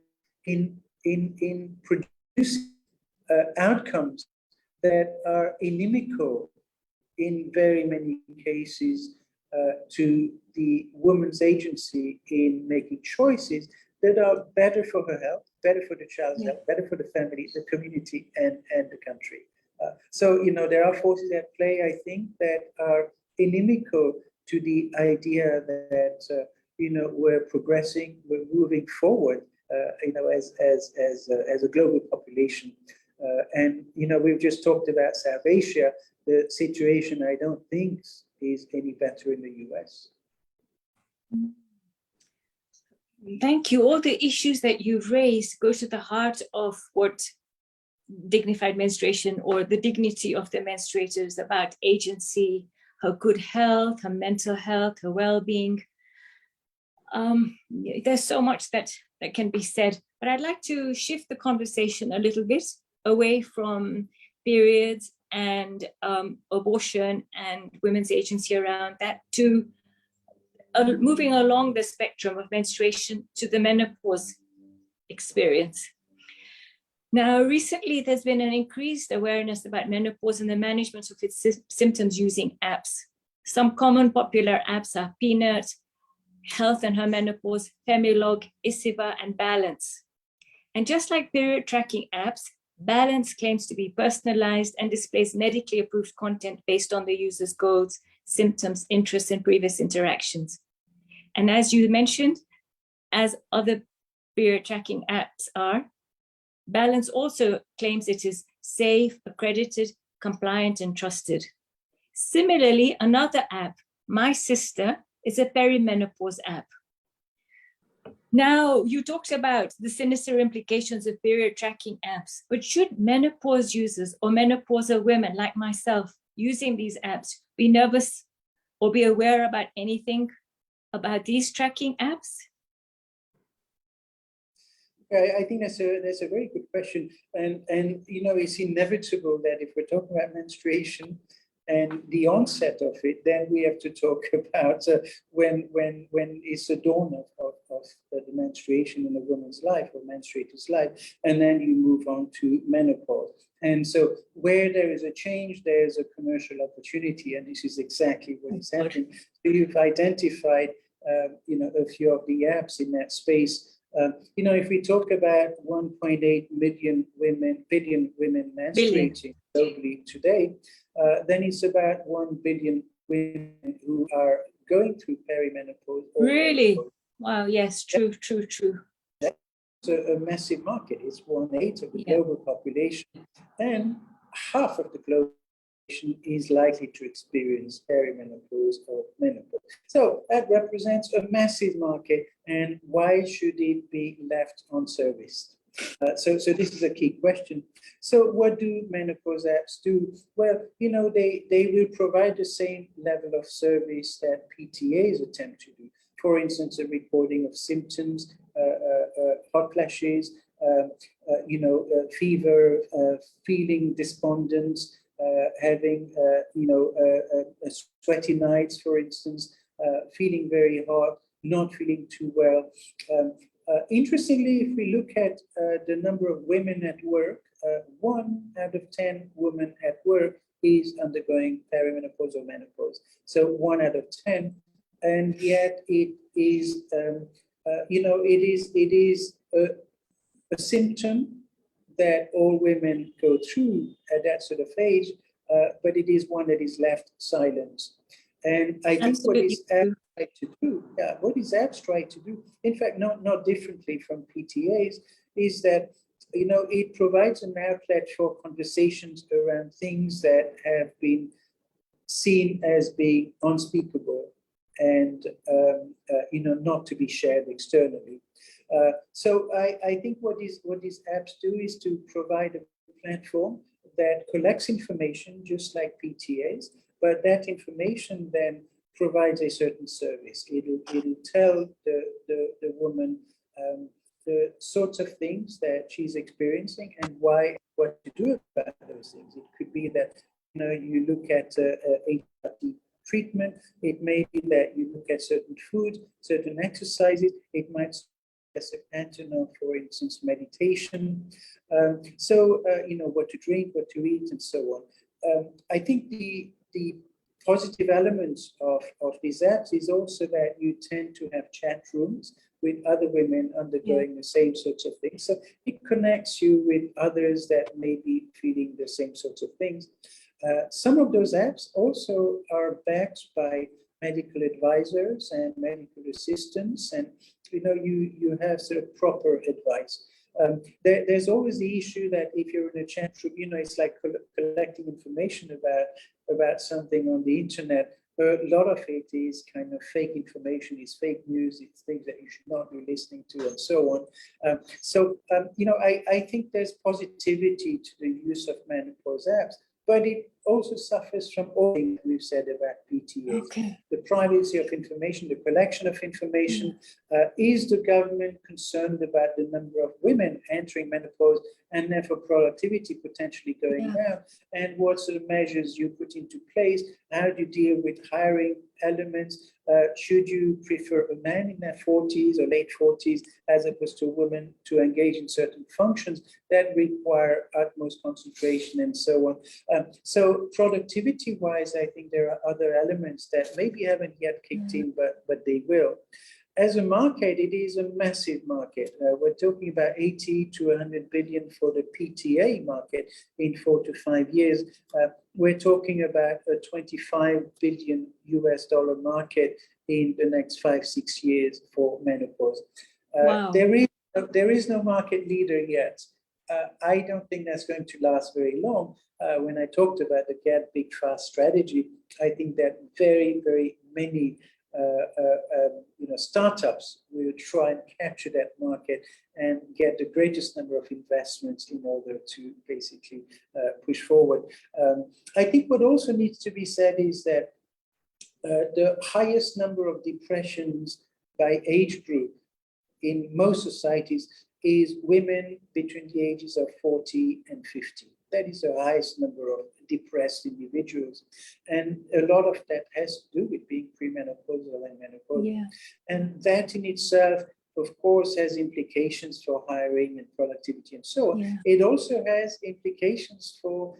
in producing outcomes that are inimical in very many cases to the woman's agency in making choices that are better for her health, better for the child's health, better for the family, the community, and the country. So, you know, there are forces at play, I think, that are inimical to the idea that, you know, we're progressing, we're moving forward, you know, as a global population. And, you know, we've just talked about South Asia. The situation, I don't think, is any better in the US. Thank you. All the issues that you've raised go to the heart of what dignified menstruation, or the dignity of the menstruator, is about: agency, her good health, her mental health, her well-being. There's so much that can be said, but I'd like to shift the conversation a little bit away from periods and abortion and women's agency around that to moving along the spectrum of menstruation to the menopause experience. Now, recently, there's been an increased awareness about menopause and the management of its symptoms using apps. Some common popular apps are Peanut, Health and Her Menopause, Femilog, Isiva, and Balance. And just like period tracking apps, Balance claims to be personalized and displays medically approved content based on the user's goals, symptoms, interests, and previous interactions. And as you mentioned, as other period tracking apps are, Balance also claims it is safe, accredited, compliant, and trusted. Similarly, another app, My Sister, is a perimenopause app. Now, you talked about the sinister implications of period tracking apps, but should menopause users or menopausal women like myself using these apps be nervous or be aware about anything about these tracking apps? I think that's a very good question, and you know, it's inevitable that if we're talking about menstruation and the onset of it, then we have to talk about when it's the dawn of the menstruation in a woman's life or menstruator's life, and then you move on to menopause. And so, where there is a change, there is a commercial opportunity, and this is exactly what is happening. So you've identified, you know, a few of the apps in that space. You know, if we talk about 1.8 billion women menstruating globally today, then it's about 1 billion women who are going through perimenopause. Really? Wow, yes, true. It's a massive market. It's 1/8 of the global population, and half of the global is likely to experience perimenopause or menopause. So that represents a massive market, and why should it be left unserviced? So this is a key question. So what do menopause apps do? Well, you know, they will provide the same level of service that PTAs attempt to do. For instance, a recording of symptoms, hot flashes, you know, fever, feeling despondent, having, you know, sweaty nights, for instance, feeling very hot, not feeling too well. Interestingly, if we look at the number of women at work, 1 out of 10 women at work is undergoing perimenopause or menopause. So 1 out of 10, and yet it is, you know, it is a symptom that all women go through at that sort of age, but it is one that is left silent. And I think what is apps try to do, what is apps try to do, in fact, not differently from PTAs, is that, you know, it provides an outlet for conversations around things that have been seen as being unspeakable and, you know, not to be shared externally. So I think what these apps do is to provide a platform that collects information just like PTAs, but that information then provides a certain service. It'll tell the woman the sorts of things that she's experiencing and why, what to do about those things. It could be that, you know, you look at HRT treatment. It may be that you look at certain foods, certain exercises. It might as a pattern of, for instance, meditation. You know, what to drink, what to eat, and so on. I think the positive elements of these apps is also that you tend to have chat rooms with other women undergoing the same sorts of things. So it connects you with others that may be feeling the same sorts of things. Some of those apps also are backed by medical advisors and medical assistants, and you know, you have sort of proper advice. There's always the issue that if you're in a chat room, you know, it's like collecting information about something on the internet. A lot of it is kind of fake information, it's fake news, it's things that you should not be listening to, and so on. You know, I think there's positivity to the use of menopause apps, but it also suffers from all things we've said about PTAs. Okay. The privacy of information, the collection of information. Is the government concerned about the number of women entering menopause and therefore productivity potentially going down? And what sort of measures you put into place? How do you deal with hiring elements? Should you prefer a man in their 40s or late 40s as opposed to a woman to engage in certain functions that require utmost concentration and so on? So productivity-wise, I think there are other elements that maybe haven't yet kicked in, but they will. as a market, it is a massive market. We're talking about 80 to 100 billion for the PTA market in 4 to 5 years. We're talking about a $25 billion US market in the next 5-6 years for menopause. Wow. There is no market leader yet. I don't think that's going to last very long. When I talked about the Get Big Fast strategy, I think that very, very many startups will try and capture that market and get the greatest number of investments in order to basically push forward. I think what also needs to be said is that the highest number of depressions by age group in most societies is women between the ages of 40 and 50. That is the highest number of depressed individuals. And a lot of that has to do with being premenopausal and menopausal. Yeah. And that in itself, of course, has implications for hiring and productivity and so on. Yeah. It also has implications for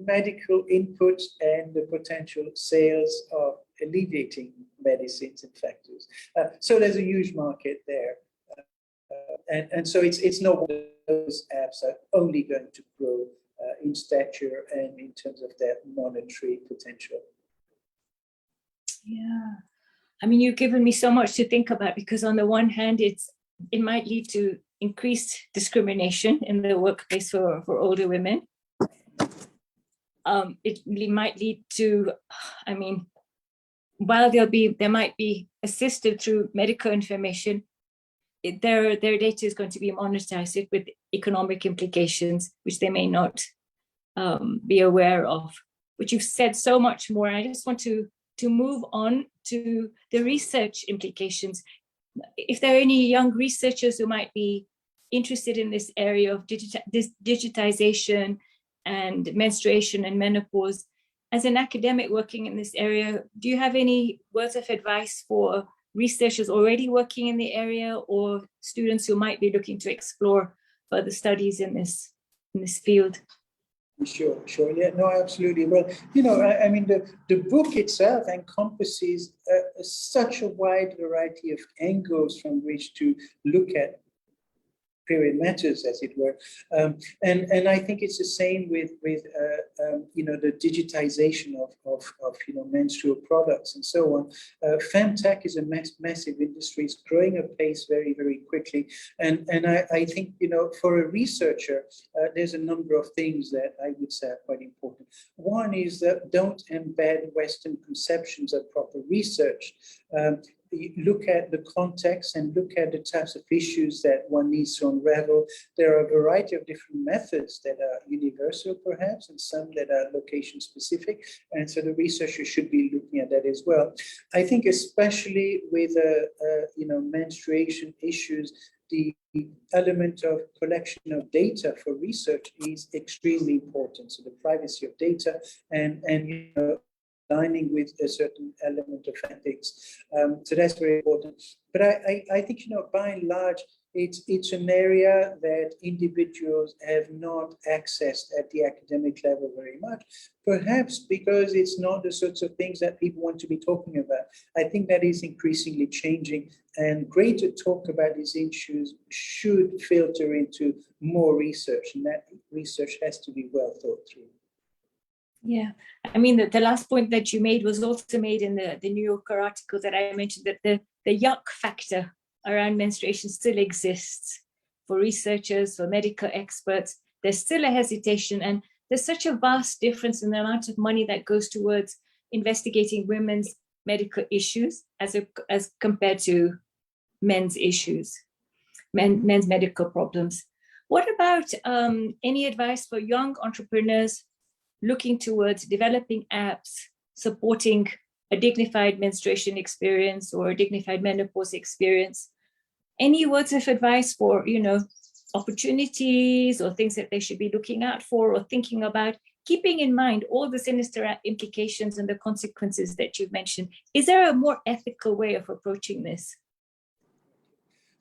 medical input and the potential sales of alleviating medicines and factors. So there's a huge market there. And so it's not one of those apps are only going to grow in stature and in terms of their monetary potential. Yeah. I mean, you've given me so much to think about, because on the one hand, it might lead to increased discrimination in the workplace for older women. It might lead to, I mean, while there might be assisted through medical information, their data is going to be monetized with economic implications, which they may not be aware of. But you've said so much more. I just want to move on to the research implications. If there are any young researchers who might be interested in this area of digitization and menstruation and menopause, as an academic working in this area, do you have any words of advice for researchers already working in the area or students who might be looking to explore further studies in this field? Sure. Yeah, no, absolutely. Well, I mean, the book itself encompasses such a wide variety of angles from which to look at period matters, as it were, and I think it's the same with the digitization of menstrual products and so on. Femtech is a massive industry; it's growing apace very, very quickly, and I think for a researcher, there's a number of things that I would say are quite important. One is that don't embed Western conceptions of proper research. Look at the context and look at the types of issues that one needs to unravel. There are a variety of different methods that are universal, perhaps, and some that are location specific. And so the researcher should be looking at that as well. I think especially with menstruation issues, the element of collection of data for research is extremely important. So the privacy of data and aligning with a certain element of ethics. So that's very important. But I think, by and large, it's an area that individuals have not accessed at the academic level very much, perhaps because it's not the sorts of things that people want to be talking about. I think that is increasingly changing, and greater talk about these issues should filter into more research, and that research has to be well thought through. Yeah, I mean, the last point that you made was also made in the New Yorker article that I mentioned, that the yuck factor around menstruation still exists for researchers, for medical experts. There's still a hesitation, and there's such a vast difference in the amount of money that goes towards investigating women's medical issues as compared to men's issues, men's medical problems. What about any advice for young entrepreneurs looking towards developing apps, supporting a dignified menstruation experience or a dignified menopause experience? Any words of advice for, opportunities or things that they should be looking out for or thinking about, keeping in mind all the sinister implications and the consequences that you've mentioned? Is there a more ethical way of approaching this?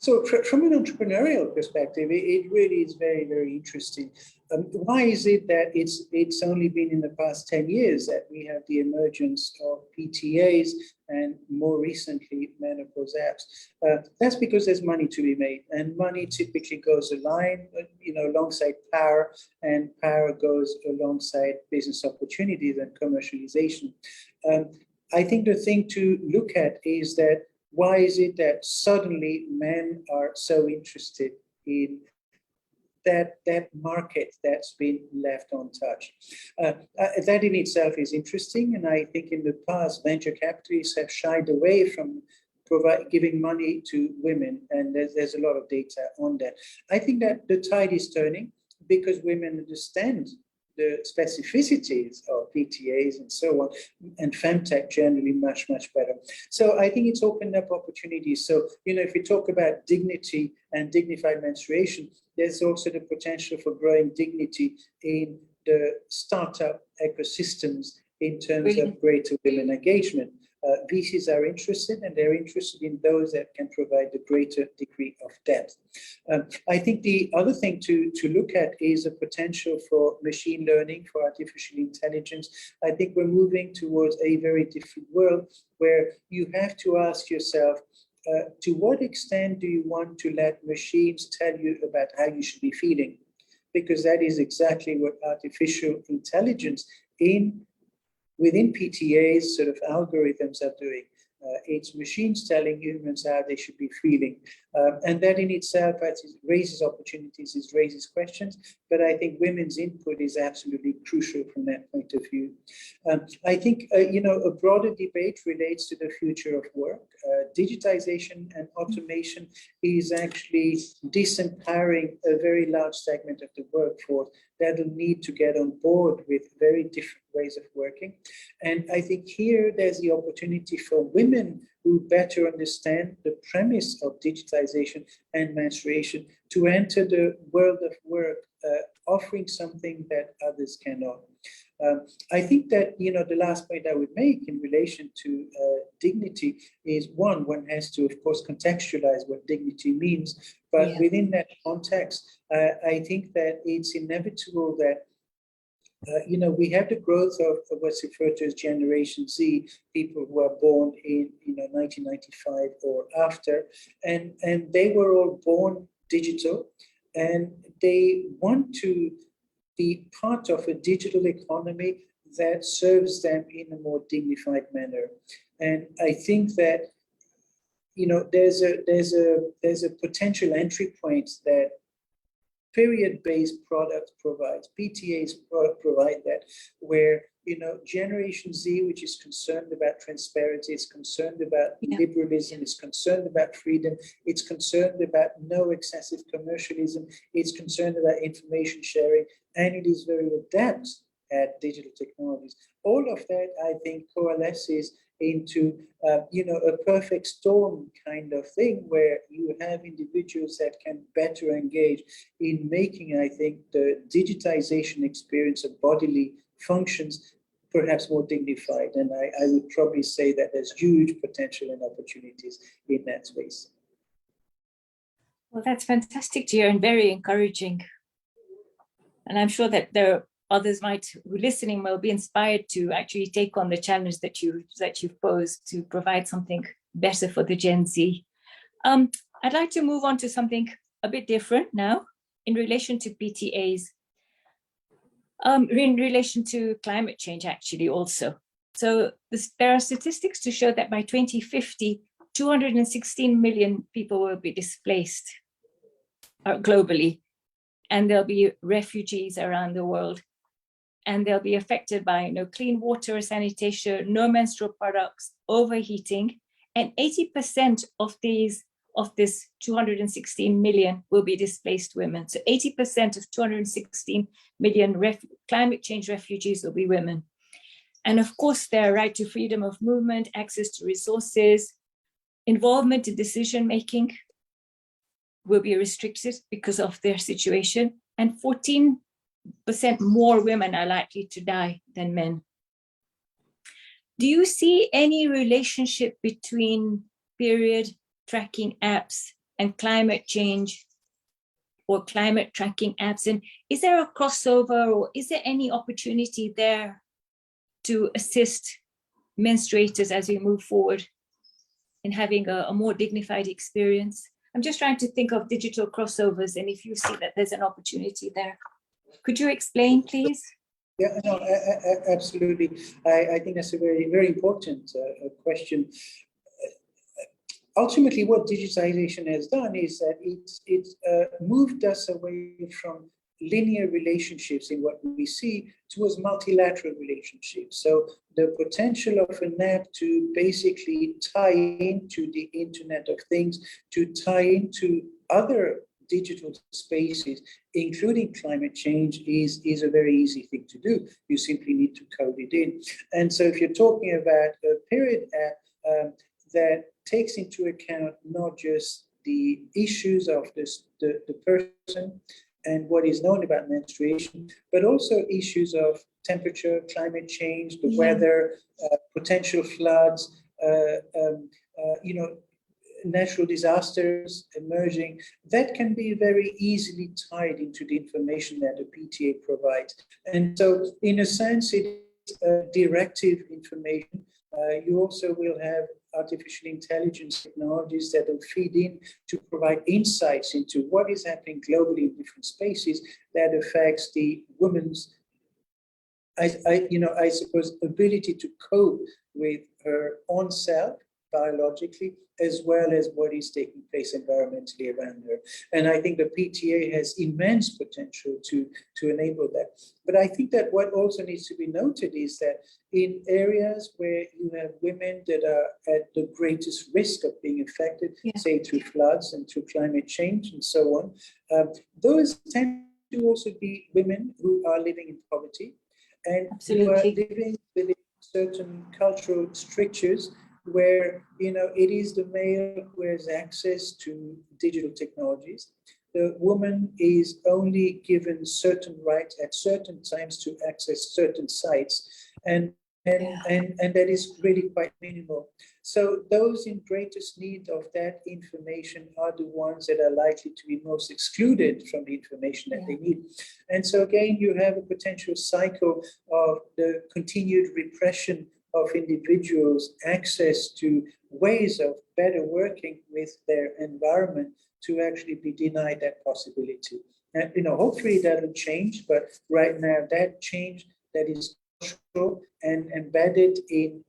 So from an entrepreneurial perspective, it really is very, very interesting. Why is it that it's only been in the past 10 years that we have the emergence of PTAs and more recently menopause apps? That's because there's money to be made, and money typically goes alongside power, and power goes alongside business opportunities and commercialization. I think the thing to look at is that why is it that suddenly men are so interested in that market that's been left untouched? That in itself is interesting, and I think in the past venture capitalists have shied away from giving money to women, and there's a lot of data on that. I think that the tide is turning because women understand the specificities of PTAs and so on, and femtech generally much, much better. So I think it's opened up opportunities. So, if we talk about dignity and dignified menstruation, there's also the potential for growing dignity in the startup ecosystems in terms of greater women engagement. VCs are interested, and they're interested in those that can provide a greater degree of depth. I think the other thing to look at is a potential for machine learning, for artificial intelligence. I think we're moving towards a very different world where you have to ask yourself, to what extent do you want to let machines tell you about how you should be feeling? Because that is exactly what artificial intelligence within PTAs sort of algorithms are doing. It's machines telling humans how they should be feeling. And that in itself raises opportunities, it raises questions, but I think women's input is absolutely crucial from that point of view. I think, a broader debate relates to the future of work. Digitization and automation is actually disempowering a very large segment of the workforce that'll need to get on board with very different ways of working. And I think here there's the opportunity for women who better understand the premise of digitization and menstruation to enter the world of work, offering something that others cannot. I think that, the last point I would make in relation to dignity is one has to, of course, contextualize what dignity means. But within that context, I think that it's inevitable that we have the growth of what's referred to as Generation Z, people who are born in 1995 or after, and they were all born digital, and they want to be part of a digital economy that serves them in a more dignified manner. And I think that there's a potential entry point that period-based products provides. PTAs provide that, where Generation Z, which is concerned about transparency, is concerned about liberalism, is concerned about freedom, it's concerned about no excessive commercialism, it's concerned about information sharing, and it is very adept at digital technologies. All of that, I think, coalesces into a perfect storm kind of thing, where you have individuals that can better engage in making, I think, the digitization experience of bodily functions perhaps more dignified. And I would probably say that there's huge potential and opportunities in that space. Well, that's fantastic to hear and very encouraging. And I'm sure that there are others who listening will be inspired to actually take on the challenge that you've posed to provide something better for the Gen Z. I'd like to move on to something a bit different now in relation to PTAs, in relation to climate change actually also. So there are statistics to show that by 2050, 216 million people will be displaced globally, and there'll be refugees around the world. And they'll be affected by clean water, sanitation, no menstrual products, overheating, and 80% of this 216 million will be displaced women. So 80% of 216 million climate change refugees will be women. And of course, their right to freedom of movement, access to resources, involvement in decision-making will be restricted because of their situation. And 14% more women are likely to die than men. Do you see any relationship between period tracking apps and climate change or climate tracking apps? And is there a crossover, or is there any opportunity there to assist menstruators as we move forward in having a more dignified experience? I'm just trying to think of digital crossovers, and if you see that there's an opportunity there. Could you explain, please? Yeah, no, absolutely. I think that's a very, very important question. Ultimately, what digitization has done is that it's moved us away from linear relationships in what we see towards multilateral relationships. So the potential of an app to basically tie into the Internet of Things, to tie into other digital spaces, including climate change, is a very easy thing to do. You simply need to code it in. And so if you're talking about a period app that takes into account not just the issues of the person and what is known about menstruation, but also issues of temperature, climate change, the weather, potential floods, natural disasters emerging, that can be very easily tied into the information that the PTA provides. And so in a sense, it is directive information. You also will have artificial intelligence technologies that will feed in to provide insights into what is happening globally in different spaces that affects the woman's, I suppose, ability to cope with her own self biologically, as well as what is taking place environmentally around her. And I think the PTA has immense potential to enable that. But I think that what also needs to be noted is that in areas where you have women that are at the greatest risk of being affected, say through floods and through climate change and so on, those tend to also be women who are living in poverty and who are living within certain cultural strictures where, it is the male who has access to digital technologies. The woman is only given certain rights at certain times to access certain sites, and that is really quite minimal. So those in greatest need of that information are the ones that are likely to be most excluded from the information that they need. And so again, you have a potential cycle of the continued repression of individuals' access to ways of better working with their environment to actually be denied that possibility. And, hopefully that'll change, but right now that change that is cultural and embedded in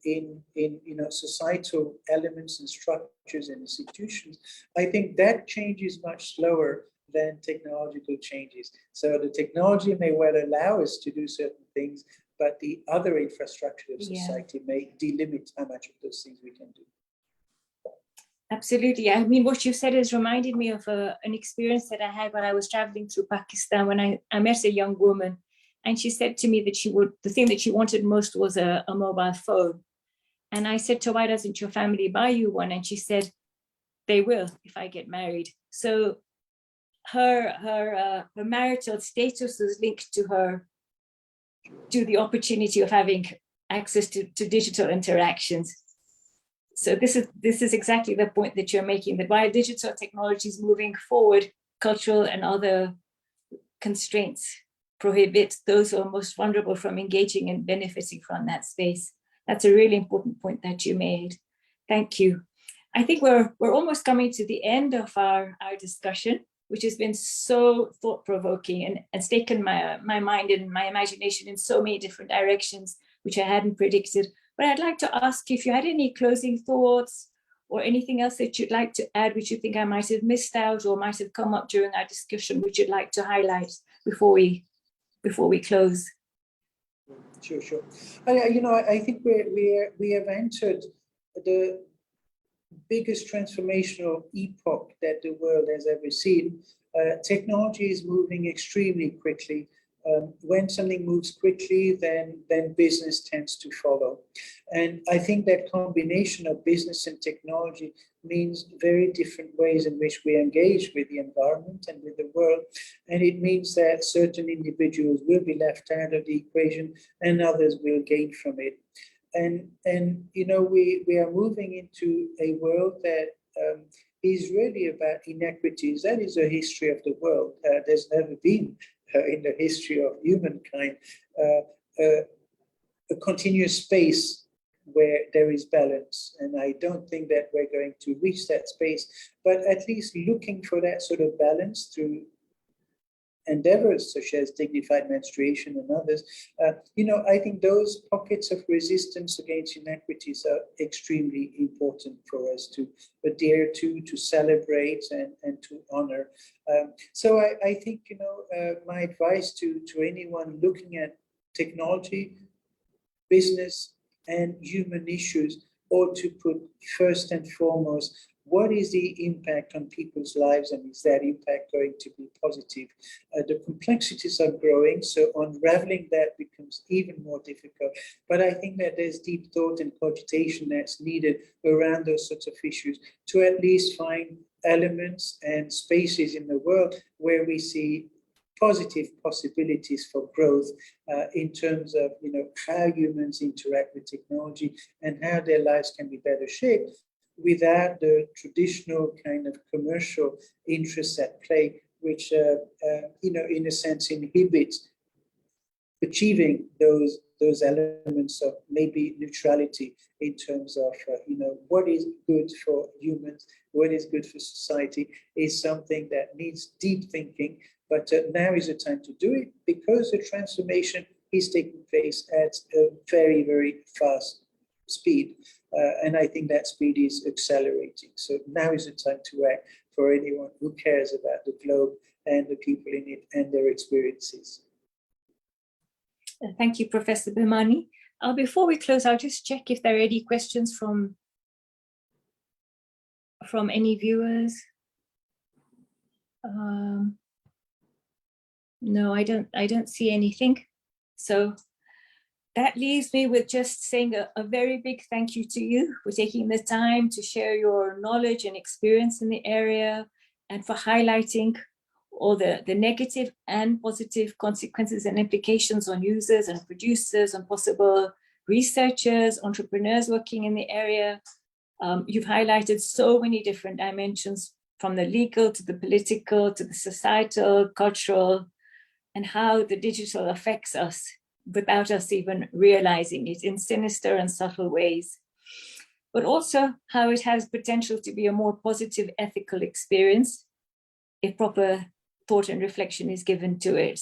societal elements and structures and institutions, I think that change is much slower than technological changes. So the technology may well allow us to do certain things, but the other infrastructure of society may delimit how much of those things we can do. Absolutely. I mean, what you said has reminded me of an experience that I had when I was traveling through Pakistan, when I met a young woman, and she said to me that the thing that she wanted most was a mobile phone. And I said to her, why doesn't your family buy you one? And she said, they will if I get married. So her marital status was linked to the opportunity of having access to digital interactions. So this is exactly the point that you're making, that while digital technology is moving forward, cultural and other constraints prohibit those who are most vulnerable from engaging and benefiting from that space. That's a really important point that you made. Thank you. I think we're almost coming to the end of our discussion, which has been so thought-provoking and has taken my mind and my imagination in so many different directions, which I hadn't predicted. But I'd like to ask if you had any closing thoughts or anything else that you'd like to add, which you think I might have missed out or might have come up during our discussion, which you'd like to highlight before we close. Sure. I think we have entered the biggest transformational epoch that the world has ever seen. Technology is moving extremely quickly. When something moves quickly, then business tends to follow. And I think that combination of business and technology means very different ways in which we engage with the environment and with the world. And it means that certain individuals will be left out of the equation and others will gain from it. And we are moving into a world that is really about inequities. That is a history of the world. There's never been in the history of humankind a continuous space where there is balance. And I don't think that we're going to reach that space, but at least looking for that sort of balance through endeavors such as dignified menstruation and others, I think those pockets of resistance against inequities are extremely important for us to adhere to celebrate and to honor. So I think, my advice to anyone looking at technology, business, and human issues ought to put first and foremost, what is the impact on people's lives, and is that impact going to be positive? The complexities are growing, so unraveling that becomes even more difficult. But I think that there's deep thought and cogitation that's needed around those sorts of issues to at least find elements and spaces in the world where we see positive possibilities for growth in terms of how humans interact with technology and how their lives can be better shaped without the traditional kind of commercial interests at play, which in a sense inhibits achieving those elements of maybe neutrality in terms of what is good for humans, what is good for society, is something that needs deep thinking. But now is the time to do it, because the transformation is taking place at a very, very fast speed. And I think that speed is accelerating. So now is the time to act for anyone who cares about the globe and the people in it and their experiences. Thank you, Professor Bhimani. Before we close, I'll just check if there are any questions from any viewers. No, I don't see anything. So that leaves me with just saying a very big thank you to you for taking the time to share your knowledge and experience in the area, and for highlighting all the negative and positive consequences and implications on users and producers and possible researchers, entrepreneurs working in the area. You've highlighted so many different dimensions, from the legal to the political to the societal, cultural, and how the digital affects us without us even realizing it in sinister and subtle ways, but also how it has potential to be a more positive ethical experience if proper thought and reflection is given to it.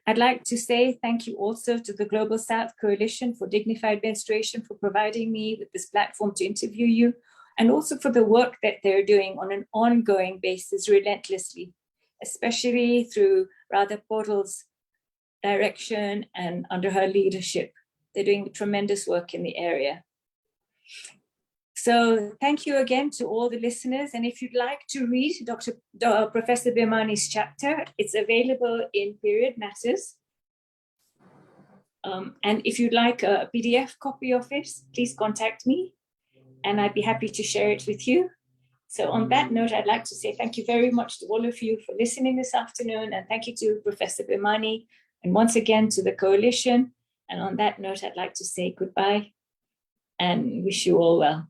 I'd like to say thank you also to the Global South Coalition for Dignified Menstruation for providing me with this platform to interview you, and also for the work that they're doing on an ongoing basis relentlessly, especially through Radha Portal's direction and under her leadership. They're doing tremendous work in the area. So thank you again to all the listeners. And if you'd like to read Professor Bhimani's chapter, it's available in Period Matters. And if you'd like a PDF copy of it, please contact me and I'd be happy to share it with you. So on that note, I'd like to say thank you very much to all of you for listening this afternoon, and thank you to Professor Bhimani, and once again to the coalition. And on that note, I'd like to say goodbye and wish you all well.